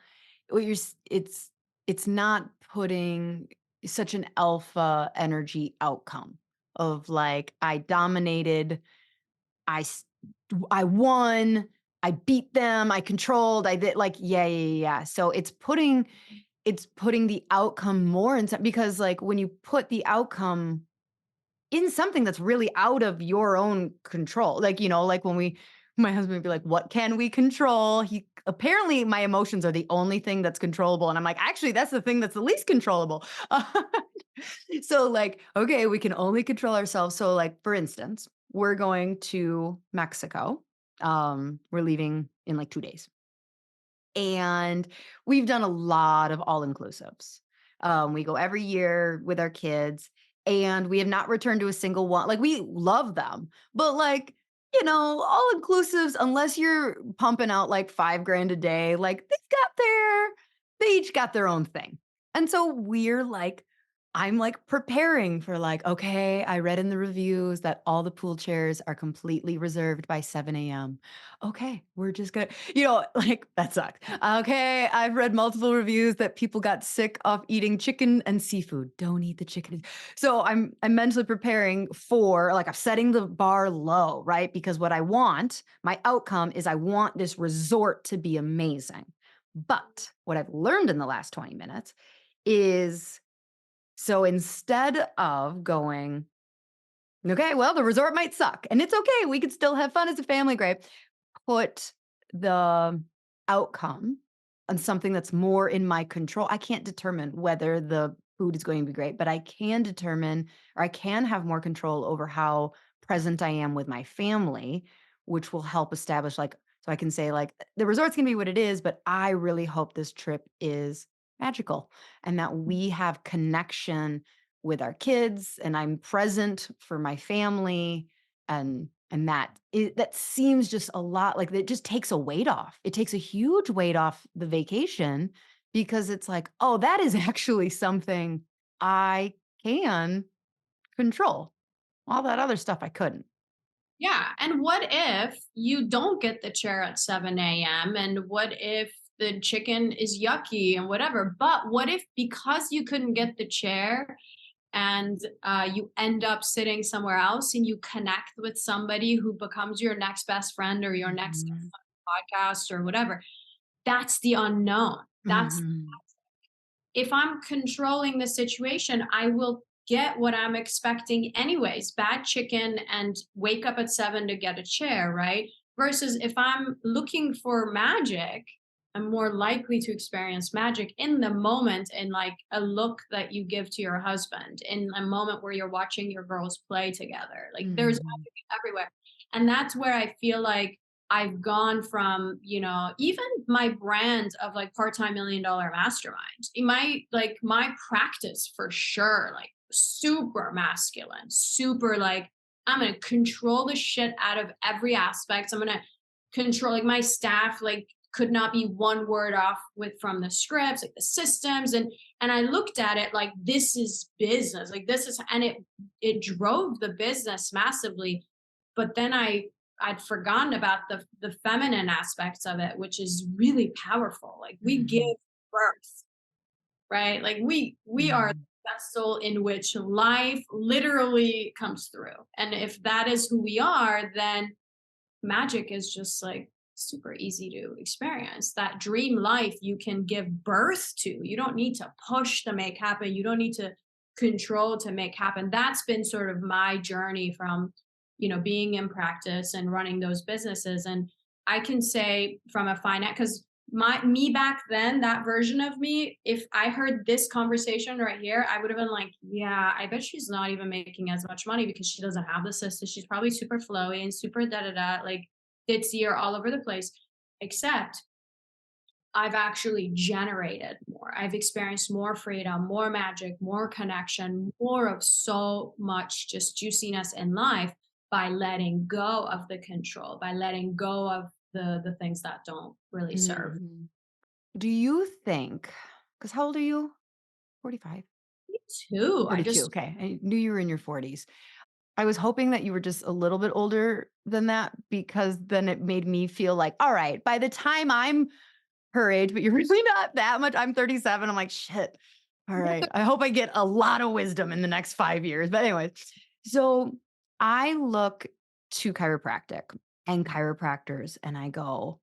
what you're s it's not putting such an alpha energy outcome of, like, I dominated, I s I won, I beat them, I controlled, I did like, yeah, yeah, yeah, yeah. So it's putting the outcome more into because, like, when you put the outcome in something that's really out of your own control. Like, like when my husband would be like, "What can we control?" He apparently my emotions are the only thing that's controllable. And I'm like, actually, that's the thing that's the least controllable. So, like, okay, we can only control ourselves. So, like, for instance, we're going to Mexico. We're leaving in like 2 days. And we've done a lot of all inclusives. We go every year with our kids, and we have not returned to a single one. Like, we love them, but like, all inclusives, unless you're pumping out like 5 grand a day, like they each got their own thing. And so I'm like preparing for like, okay, I read in the reviews that all the pool chairs are completely reserved by 7 a.m. Okay, we're just gonna, like that sucks. Okay, I've read multiple reviews that people got sick of eating chicken and seafood. Don't eat the chicken. So I'm mentally preparing for like I'm setting the bar low, right? Because what I want, my outcome is I want this resort to be amazing. But what I've learned in the last 20 minutes is so instead of going, okay, well, the resort might suck and it's okay. We could still have fun as a family, great, put the outcome on something that's more in my control. I can't determine whether the food is going to be great, but I can determine or I can have more control over how present I am with my family, which will help establish like so I can say like the resort's going to be what it is, but I really hope this trip is magical and that we have connection with our kids and I'm present for my family and that seems just a lot like it just takes a weight off. It takes a huge weight off the vacation because it's like, "Oh, that is actually something I can control." All that other stuff I couldn't. Yeah, and what if you don't get the chair at 7 a.m., and what if the chicken is yucky and whatever, but what if because you couldn't get the chair and you end up sitting somewhere else and you connect with somebody who becomes your next best friend or your next guest Mhm. on the podcast or whatever? That's the unknown. That's Mhm. if I'm controlling the situation, I will get what I'm expecting anyways. Bad chicken and wake up at 7 to get a chair, right? Versus if I'm looking for magic, I'm more likely to experience magic in the moment in like a look that you give to your husband, in a moment where you're watching your girls play together. Like there's Mhm. magic everywhere. And that's where I feel like I've gone from, even my brand of like part-time $1 million mastermind. My practice for sure, like super masculine, super like I'm gonna control the shit out of every aspect. I'm gonna control like my staff like could not be one word off with from the scripts, like the systems. And I looked at it like this is business. Like this is and it drove the business massively. But then I'd forgotten about the feminine aspects of it, which is really powerful. Like we give Mhm. birth, right? Like we are Mhm. the vessel in which life literally comes through. And if that is who we are, then magic is just like super easy to experience. That dream life you can give birth to. You don't need to push to make happen. You don't need to control to make happen. That's been sort of my journey from, being in practice and running those businesses. And I can say from a finance, because my me back then, that version of me, if I heard this conversation right here, I would have been like, yeah, I bet she's not even making as much money because she doesn't have the system. She's probably super flowy and super da da da, like ditzy or all over the place. Except I've actually generated more. I've experienced more freedom, more magic, more connection, more of so much just juiciness in life by letting go of the control, by letting go of the things that don't really serve. Mhm. Do you think? Because how old are you? 45. Two. I 42, just okay. I knew you were in your 40s. I was hoping that you were just a little bit older than that because then it made me feel like, all right, by the time I'm her age, but you're really not that much. I'm 37. I'm like, shit. All right. I hope I get a lot of wisdom in the next 5 years. But anyway, so I look to chiropractic and chiropractors and I go,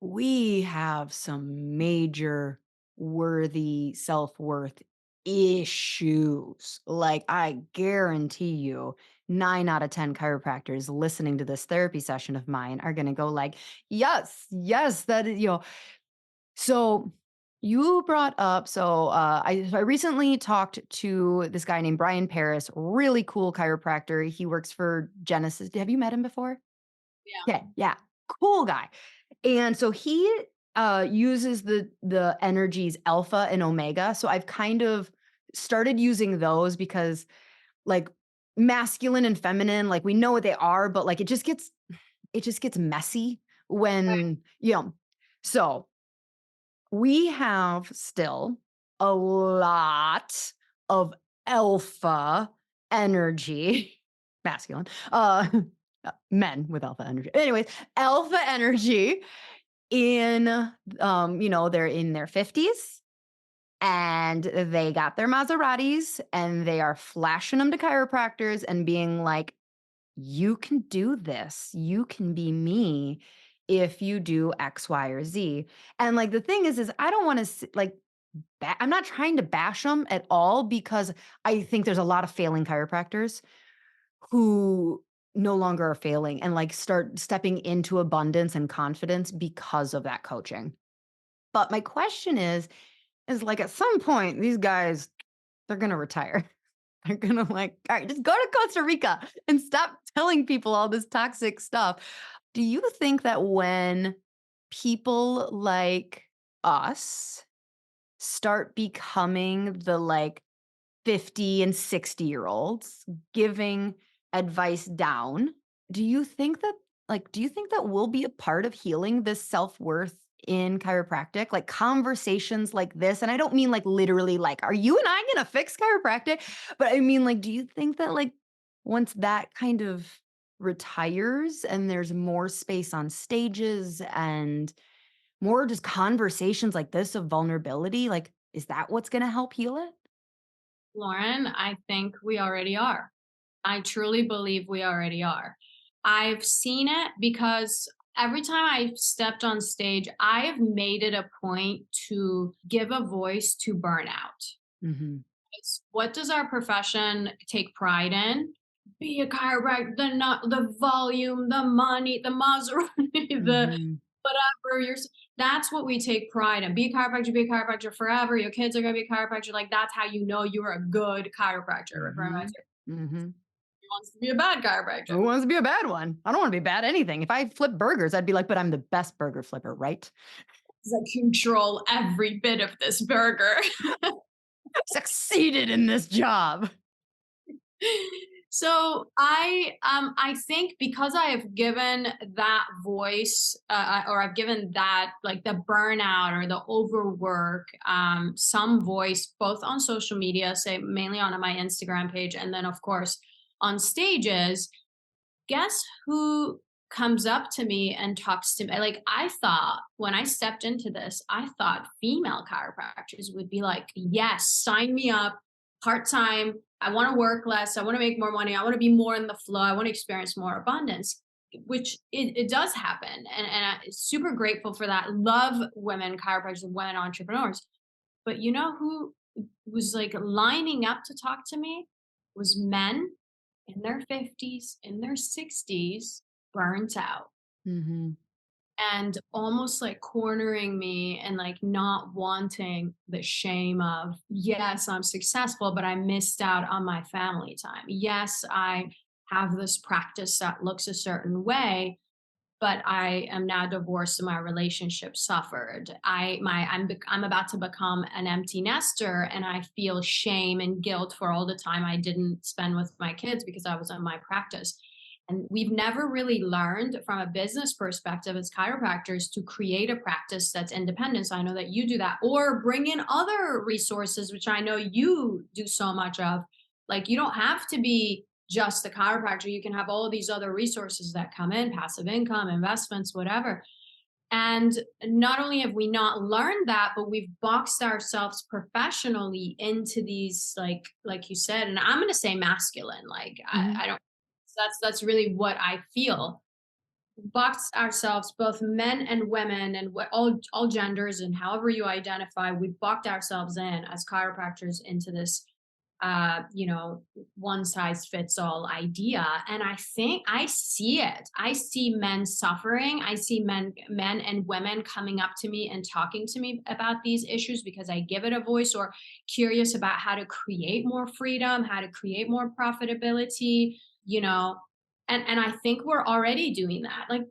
we have some major worthy self-worth issues. Like, I guarantee you, 9 out of 10 chiropractors listening to this therapy session of mine are going to go like, yes, yes, that is, so you brought up, I recently talked to this guy named Brian Paris, really cool chiropractor. He works for Genesis. Have you met him before? yeah. Okay, yeah, cool guy. And so he uses the energies alpha and omega. So I've kind of started using those because like masculine and feminine, like we know what they are, but like it just gets messy when, so we have still a lot of alpha energy, masculine, men with alpha energy. Anyways, alpha energy in, they're in their 50s and they got their Maseratis and they are flashing them to chiropractors and being like, you can do this. You can be me if you do X, Y, or Z. And like the thing is I don't want to like, I'm not trying to bash them at all because I think there's a lot of failing chiropractors who no longer are failing and like start stepping into abundance and confidence because of that coaching. But my question is like at some point, these guys, they're gonna retire. They're gonna like, all right, just go to Costa Rica and stop telling people all this toxic stuff. Do you think that when people like us start becoming the like 50 and 60-year-olds giving advice down, do you think that will be a part of healing this self-worth in chiropractic? Like conversations like this, and I don't mean like literally like, are you and I gonna fix chiropractic? But I mean like, do you think that like once that kind of retires and there's more space on stages and more just conversations like this of vulnerability, like, is that what's gonna help heal it? Lauren, I think we already are. I truly believe we already are. I've seen it because every time I've stepped on stage, I have made it a point to give a voice to burnout. Mhm. What does our profession take pride in? Be a chiropractor, the volume, the money, the Maserati, the Mhm. whatever. That's what we take pride in. Be a chiropractor forever. Your kids are gonna be a chiropractor. Like that's how you know you're a good chiropractor. Referring back Mhm. to Mhm. who wants to be a bad chiropractor. Who wants to be a bad one? I don't wanna be bad at anything. If I flip burgers, I'd be like, "But I'm the best burger flipper, right?" I control every bit of this burger. Succeeded in this job. So I think because I have given that voice or I've given that like the burnout or the overwork some voice both on social media, say mainly on my Instagram page, and then of course on stages. Guess who comes up to me and talks to me? Like, I thought when I stepped into this, I thought female chiropractors would be like, yes, sign me up part time. I want to work less. I want to make more money. I want to be more in the flow. I want to experience more abundance, which it does happen. And I'm super grateful for that. Love women chiropractors and women entrepreneurs. But you know who was like lining up to talk to me was men in their 50s, in their 60s, burnt out Mhm. and almost like cornering me and like not wanting the shame of, yes, I'm successful, but I missed out on my family time. Yes, I have this practice that looks a certain way, but I am now divorced and my relationship suffered. I'm about to become an empty nester and I feel shame and guilt for all the time I didn't spend with my kids because I was in my practice. And we've never really learned from a business perspective as chiropractors to create a practice that's independent. So I know that you do that, or bring in other resources, which I know you do so much of. Like, you don't have to be just the chiropractor. You can have all of these other resources that come in, passive income, investments, whatever. And not only have we not learned that, but we've boxed ourselves professionally into these, like you said, and I'm going to say masculine. Like, Mhm. I don't. That's really what I feel. Box ourselves, both men and women, and all genders, and however you identify. We've boxed ourselves in as chiropractors into this you know, one size fits all idea. And I think I see it. I see men suffering. I see men and women coming up to me and talking to me about these issues because I give it a voice, or curious about how to create more freedom, how to create more profitability, you know. And I think we're already doing that. Like,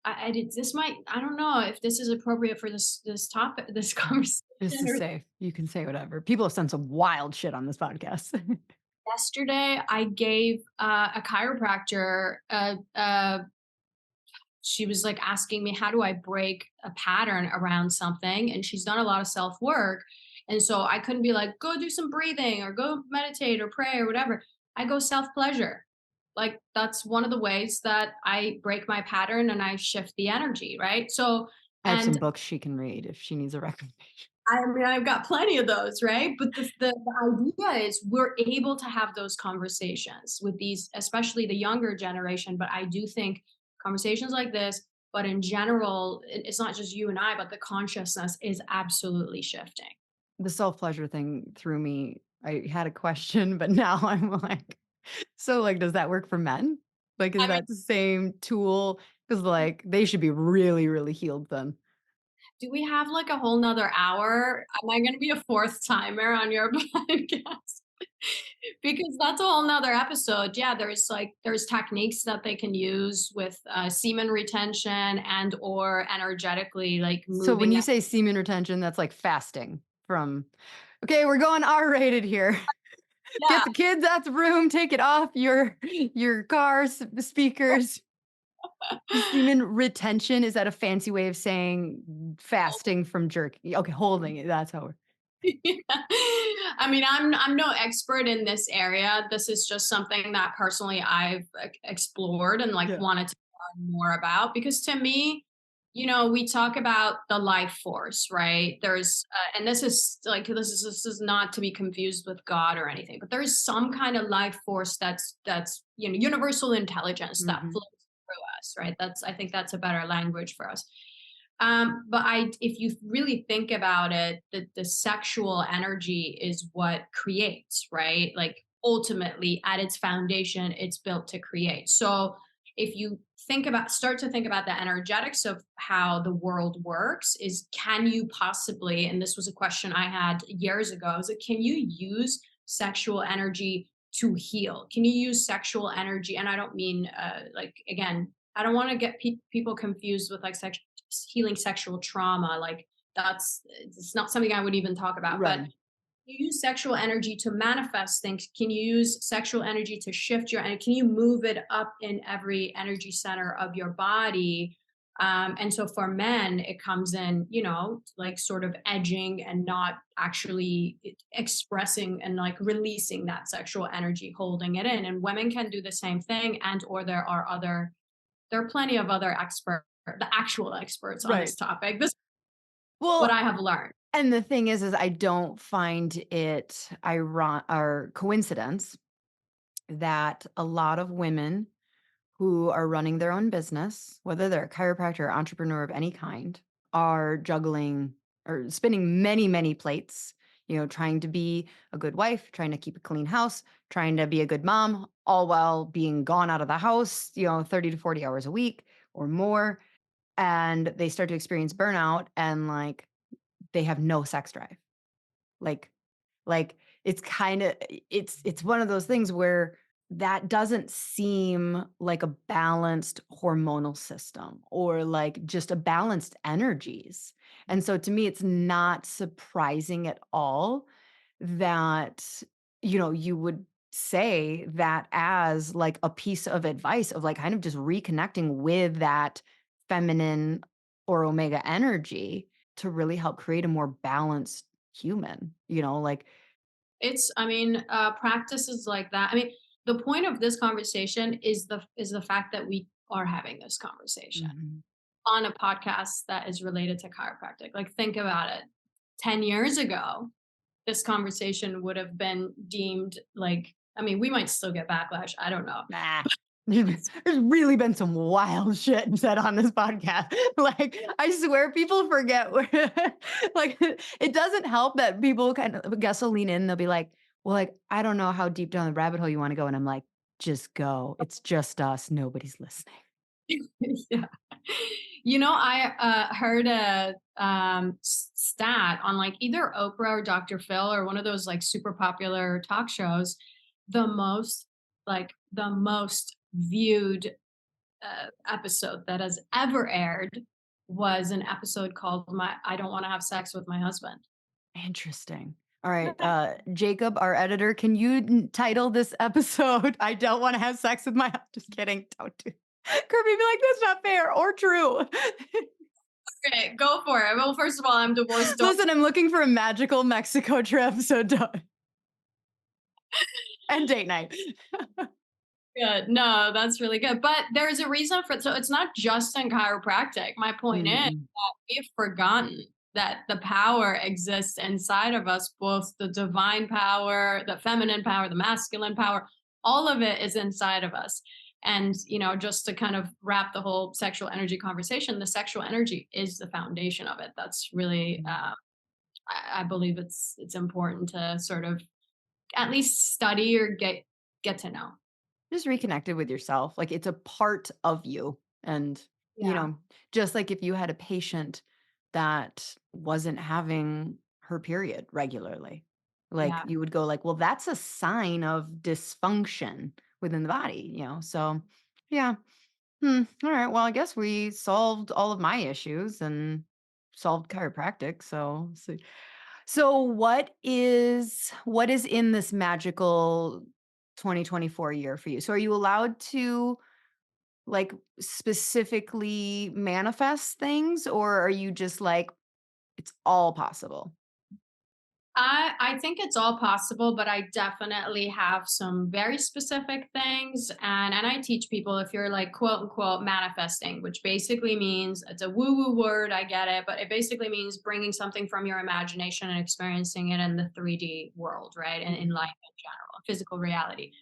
I did this might I don't know if this is appropriate for this topic, this conversation, This is or safe. You can say whatever. People have done some wild shit on this podcast. yesterday I gave a chiropractor she was like asking me, how do I break a pattern around something, and she's done a lot of self work, and so I couldn't be like, go do some breathing or go meditate or pray or whatever. I go self pleasure. Like, that's one of the ways that I break my pattern and I shift the energy, right? So, I have some and books she can read if she needs a recommendation. I mean, I've got plenty of those, right? But the idea is we're able to have those conversations with these, especially the younger generation. But I do think conversations like this, but in general, it's not just you and I, but the consciousness is absolutely shifting. The self-pleasure thing threw me. I had a question, but now I'm like, so, like, does that work for men? Like, is I mean, that the same tool? Because, like, they should be really, really healed then. do we have like a whole nother hour? Am I going to be a fourth timer on your podcast? Because that's a whole nother episode. Yeah, there's techniques that they can use with semen retention and or energetically like So when moving you that. say semen retention, that's like fasting from, okay, we're going R-rated here. Get Yeah. the kids out the room, take it off your cars, speakers. Semen retention, is that a fancy way of saying fasting from jerky? Okay, holding it, that's how we're I mean, I'm no expert in this area. This is just something that personally I've explored and like yeah. wanted to learn more about, because to me, you know, we talk about the life force, right? There's and this is like this is not to be confused with God or anything, but there is some kind of life force that's you know, universal intelligence that Mhm. flows through us, right? That's, I think that's a better language for us. But if you really think about it, the sexual energy is what creates, right? Like, ultimately, at its foundation, it's built to create. So if you start to think about the energetics of how the world works, is can you possibly, and this was a question I had years ago, is it, can you use sexual energy to heal? Can you use sexual energy? And I don't mean like, again, I don't want to get people confused with like healing sexual trauma. Like, it's not something I would even talk about. But Right. you use sexual energy to manifest things. Can you use sexual energy to shift your energy? Can you move it up in every energy center of your body? And so for men, it comes in, you know, like sort of edging and not actually expressing and like releasing that sexual energy, holding it in. And women can do the same thing. And or there are plenty of other the actual experts on Right. this topic. This is what Well, I have learned. and the thing is I don't find it or coincidence that a lot of women who are running their own business, whether they're a chiropractor or entrepreneur of any kind, are juggling or spinning many, many plates, trying to be a good wife, trying to keep a clean house, trying to be a good mom, all while being gone out of the house, 30 to 40 hours a week or more. And they start to experience burnout and like they have no sex drive. Like like, it's kinda it's one of those things where that doesn't seem like a balanced hormonal system or, like, just a balanced energies, and so to me, it's not surprising at all that, you would say that as like a piece of advice of like kind of just reconnecting with that feminine or omega energy to really help create a more balanced human, like I mean, practices like that. I mean, the point of this conversation is the fact that we are having this conversation Mhm. on a podcast that is related to chiropractic. Like, think about it. 10 years ago, this conversation would have been deemed like. I mean, we might still get backlash. I don't know. Nah. There's really been some wild shit said on this podcast. Like, I swear people forget where, like, it doesn't help that people kind of guess will lean in. They'll be like, well, like, I don't know how deep down the rabbit hole you want to go. And I'm like, just go. It's just us. Nobody's listening. Yeah. I heard a stat on like either Oprah or Dr. Phil or one of those like super popular talk shows. The most viewed episode that has ever aired was an episode called "My I Don't Want to Have Sex with My Husband." Interesting. All right. Jacob, our editor, can you title this episode, I Don't Want to Have Sex with My, just kidding. Don't do Kirby be like, that's not fair or true. Okay, go for it. Well, first of all, I'm divorced. Don't. Listen, I'm looking for a magical Mexico trip, so don't. And date night. Good. No, that's really good. But there's a reason for it. So it's not just in chiropractic. My point is Mm-mm. that we've forgotten that the power exists inside of us, both the divine power, the feminine power, the masculine power, all of it is inside of us. And, just to kind of wrap the whole sexual energy conversation, the sexual energy is the foundation of it. That's really, I believe it's important to sort of at least study or get to know. Just reconnected with yourself. Like it's a part of you. And, Yeah. just like if you had a patient that wasn't having her period regularly, like Yeah. you would go like, well, that's a sign of dysfunction within the body, So yeah. All right. Well, I guess we solved all of my issues and solved chiropractic. So what is in this magical 2024 year for you? So are you allowed to like specifically manifest things or are you just like it's all possible? I think it's all possible, but I definitely have some very specific things. And I teach people if you're like quote unquote manifesting, which basically means it's a woo woo word, I get it, but it basically means bringing something from your imagination and experiencing it in the 3D world, right? And in Mhm. life in general, physical reality.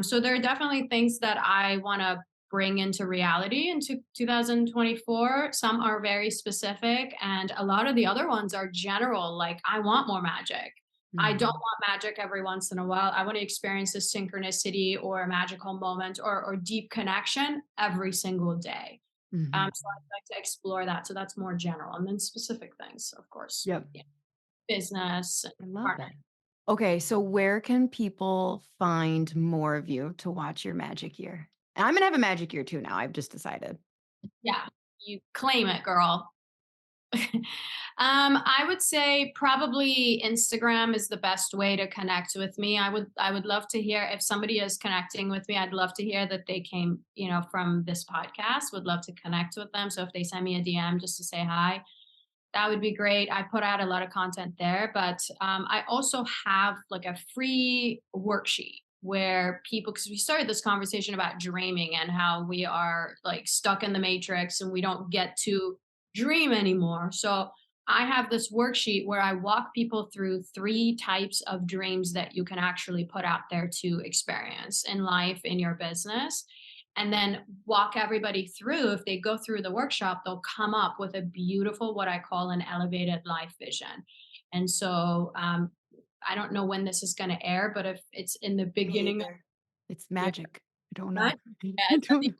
So there are definitely things that I want to bring into reality into 2024. Some are very specific, and a lot of the other ones are general. Like, I want more magic. I don't Mhm. want magic every once in a while. I want to experience a synchronicity or a magical moment or deep connection every single day. Mhm. So I'd like to explore that. So that's more general. And then specific things, of course, Yep. yeah, business and I love partner. it. Okay, so where can people find more of you to watch your magic year? And I'm gonna have a magic year too now. I've just decided. Yeah, you claim it, girl. I would say probably Instagram is the best way to connect with me. I would love to hear if somebody is connecting with me. I'd love to hear that they came, from this podcast. Would love to connect with them. So if they send me a DM just to say hi, that would be great. I put out a lot of content there, but I also have like a free worksheet where people, because we started this conversation about dreaming and how we are like stuck in the matrix and we don't get to dream anymore. So I have this worksheet where I walk people through 3 types of dreams that you can actually put out there to experience in life, in your business, and then walk everybody through. If they go through the workshop, they'll come up with a beautiful, what I call an elevated life vision. And so I don't know when this is going to air, but if it's in the Me beginning of either. It's the year, magic. I don't right? know. Yeah, I it's at don't the know.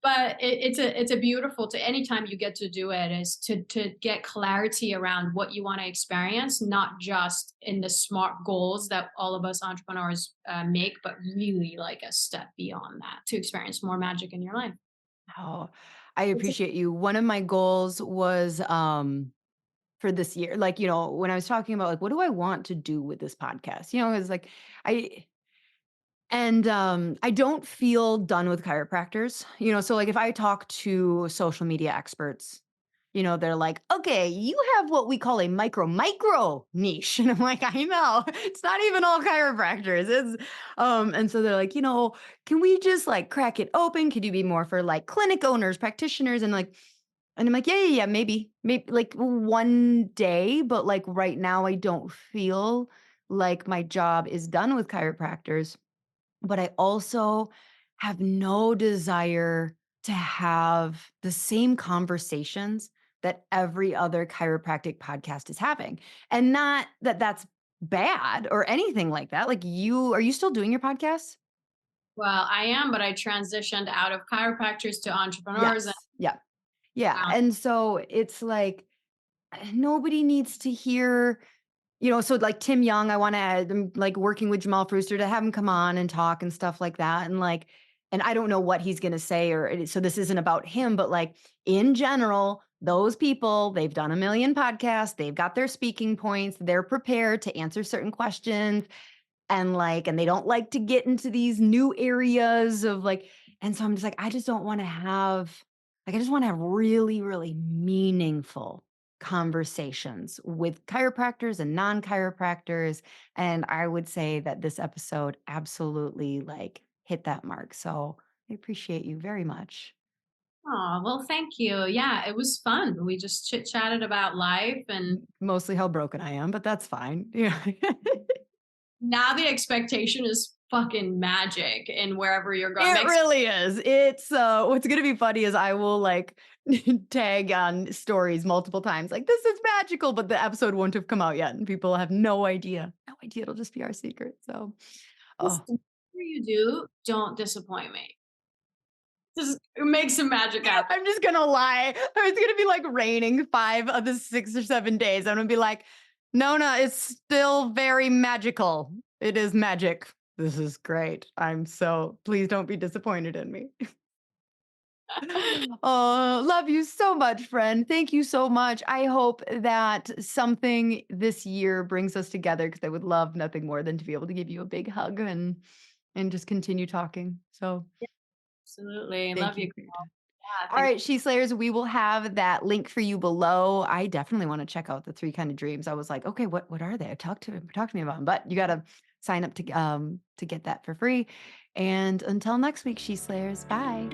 but it's a beautiful to anytime you get to do it is to get clarity around what you want to experience, not just in the smart goals that all of us entrepreneurs make, but really like a step beyond that to experience more magic in your life. Oh, I It's a appreciate you. One of my goals was for this year, like, when I was talking about like what do I want to do with this podcast? It's like I And, I don't feel done with chiropractors, so, like, if I talk to social media experts, they're like, "Okay, you have what we call a micro niche." And I'm like, "I know. It's not even all chiropractors." And so they're like, "Can we just, like, crack it open? Could you be more for, like, clinic owners, practitioners?" And I'm like, "Yeah, yeah, yeah, maybe, like, one day, but, like, right now, I don't feel like my job is done with chiropractors." But I also have no desire to have the same conversations that every other chiropractic podcast is having. And not that that's bad or anything like that. Like, are you still doing your podcast? Well, I am, but I transitioned out of chiropractors to entrepreneurs and Yes. Yeah. Yeah. found. And so it's like nobody needs to hear. So like Tim Young, I wanna I'm, like, working with Jamal Brewster to have him come on and talk and stuff like that, and I don't know what he's gonna say, so this isn't about him, but, like, in general, those people, they've done a million podcasts, they've got their speaking points, they're prepared to answer certain questions, and they don't like to get into these new areas of, like, and so I'm just like, I just don't wanna have, I just wanna have really, really meaningful conversations with chiropractors and non-chiropractors, and I would say that this episode absolutely, like, hit that mark, so I appreciate you very much. Oh, well, thank you. Yeah, it was fun. We just chit chatted about life, and Mostly how broken I am, but that's fine. Yeah. now the expectation is fucking magic in wherever you're going. It Makes really is. What's gonna be funny is I will, like, tag on stories multiple times, like, "This is magical," but the episode won't have come out yet, and people have no idea. No idea, it'll just be our secret, so, just oh. whatever you do, don't disappoint me. Just make some magic happen. I'm just gonna lie. It's gonna be, like, raining 5 of the 6 or 7 days. I'm gonna be like, "Nona, it's still very magical. It is magic. This is great. Please don't be disappointed in me." Oh, love you so much, friend. Thank you so much. I hope that something this year brings us together because I would love nothing more than to be able to give you a big hug and just continue talking. So Absolutely. thank Love you. you for your time. Yeah, All thanks. right, She Slayers, we will have that link for you below. I definitely want to check out the three kind of dreams. I was like, okay, what are they? Talk to me about them. But you gotta sign up to get that for free. And until next week, She Slayers. Bye.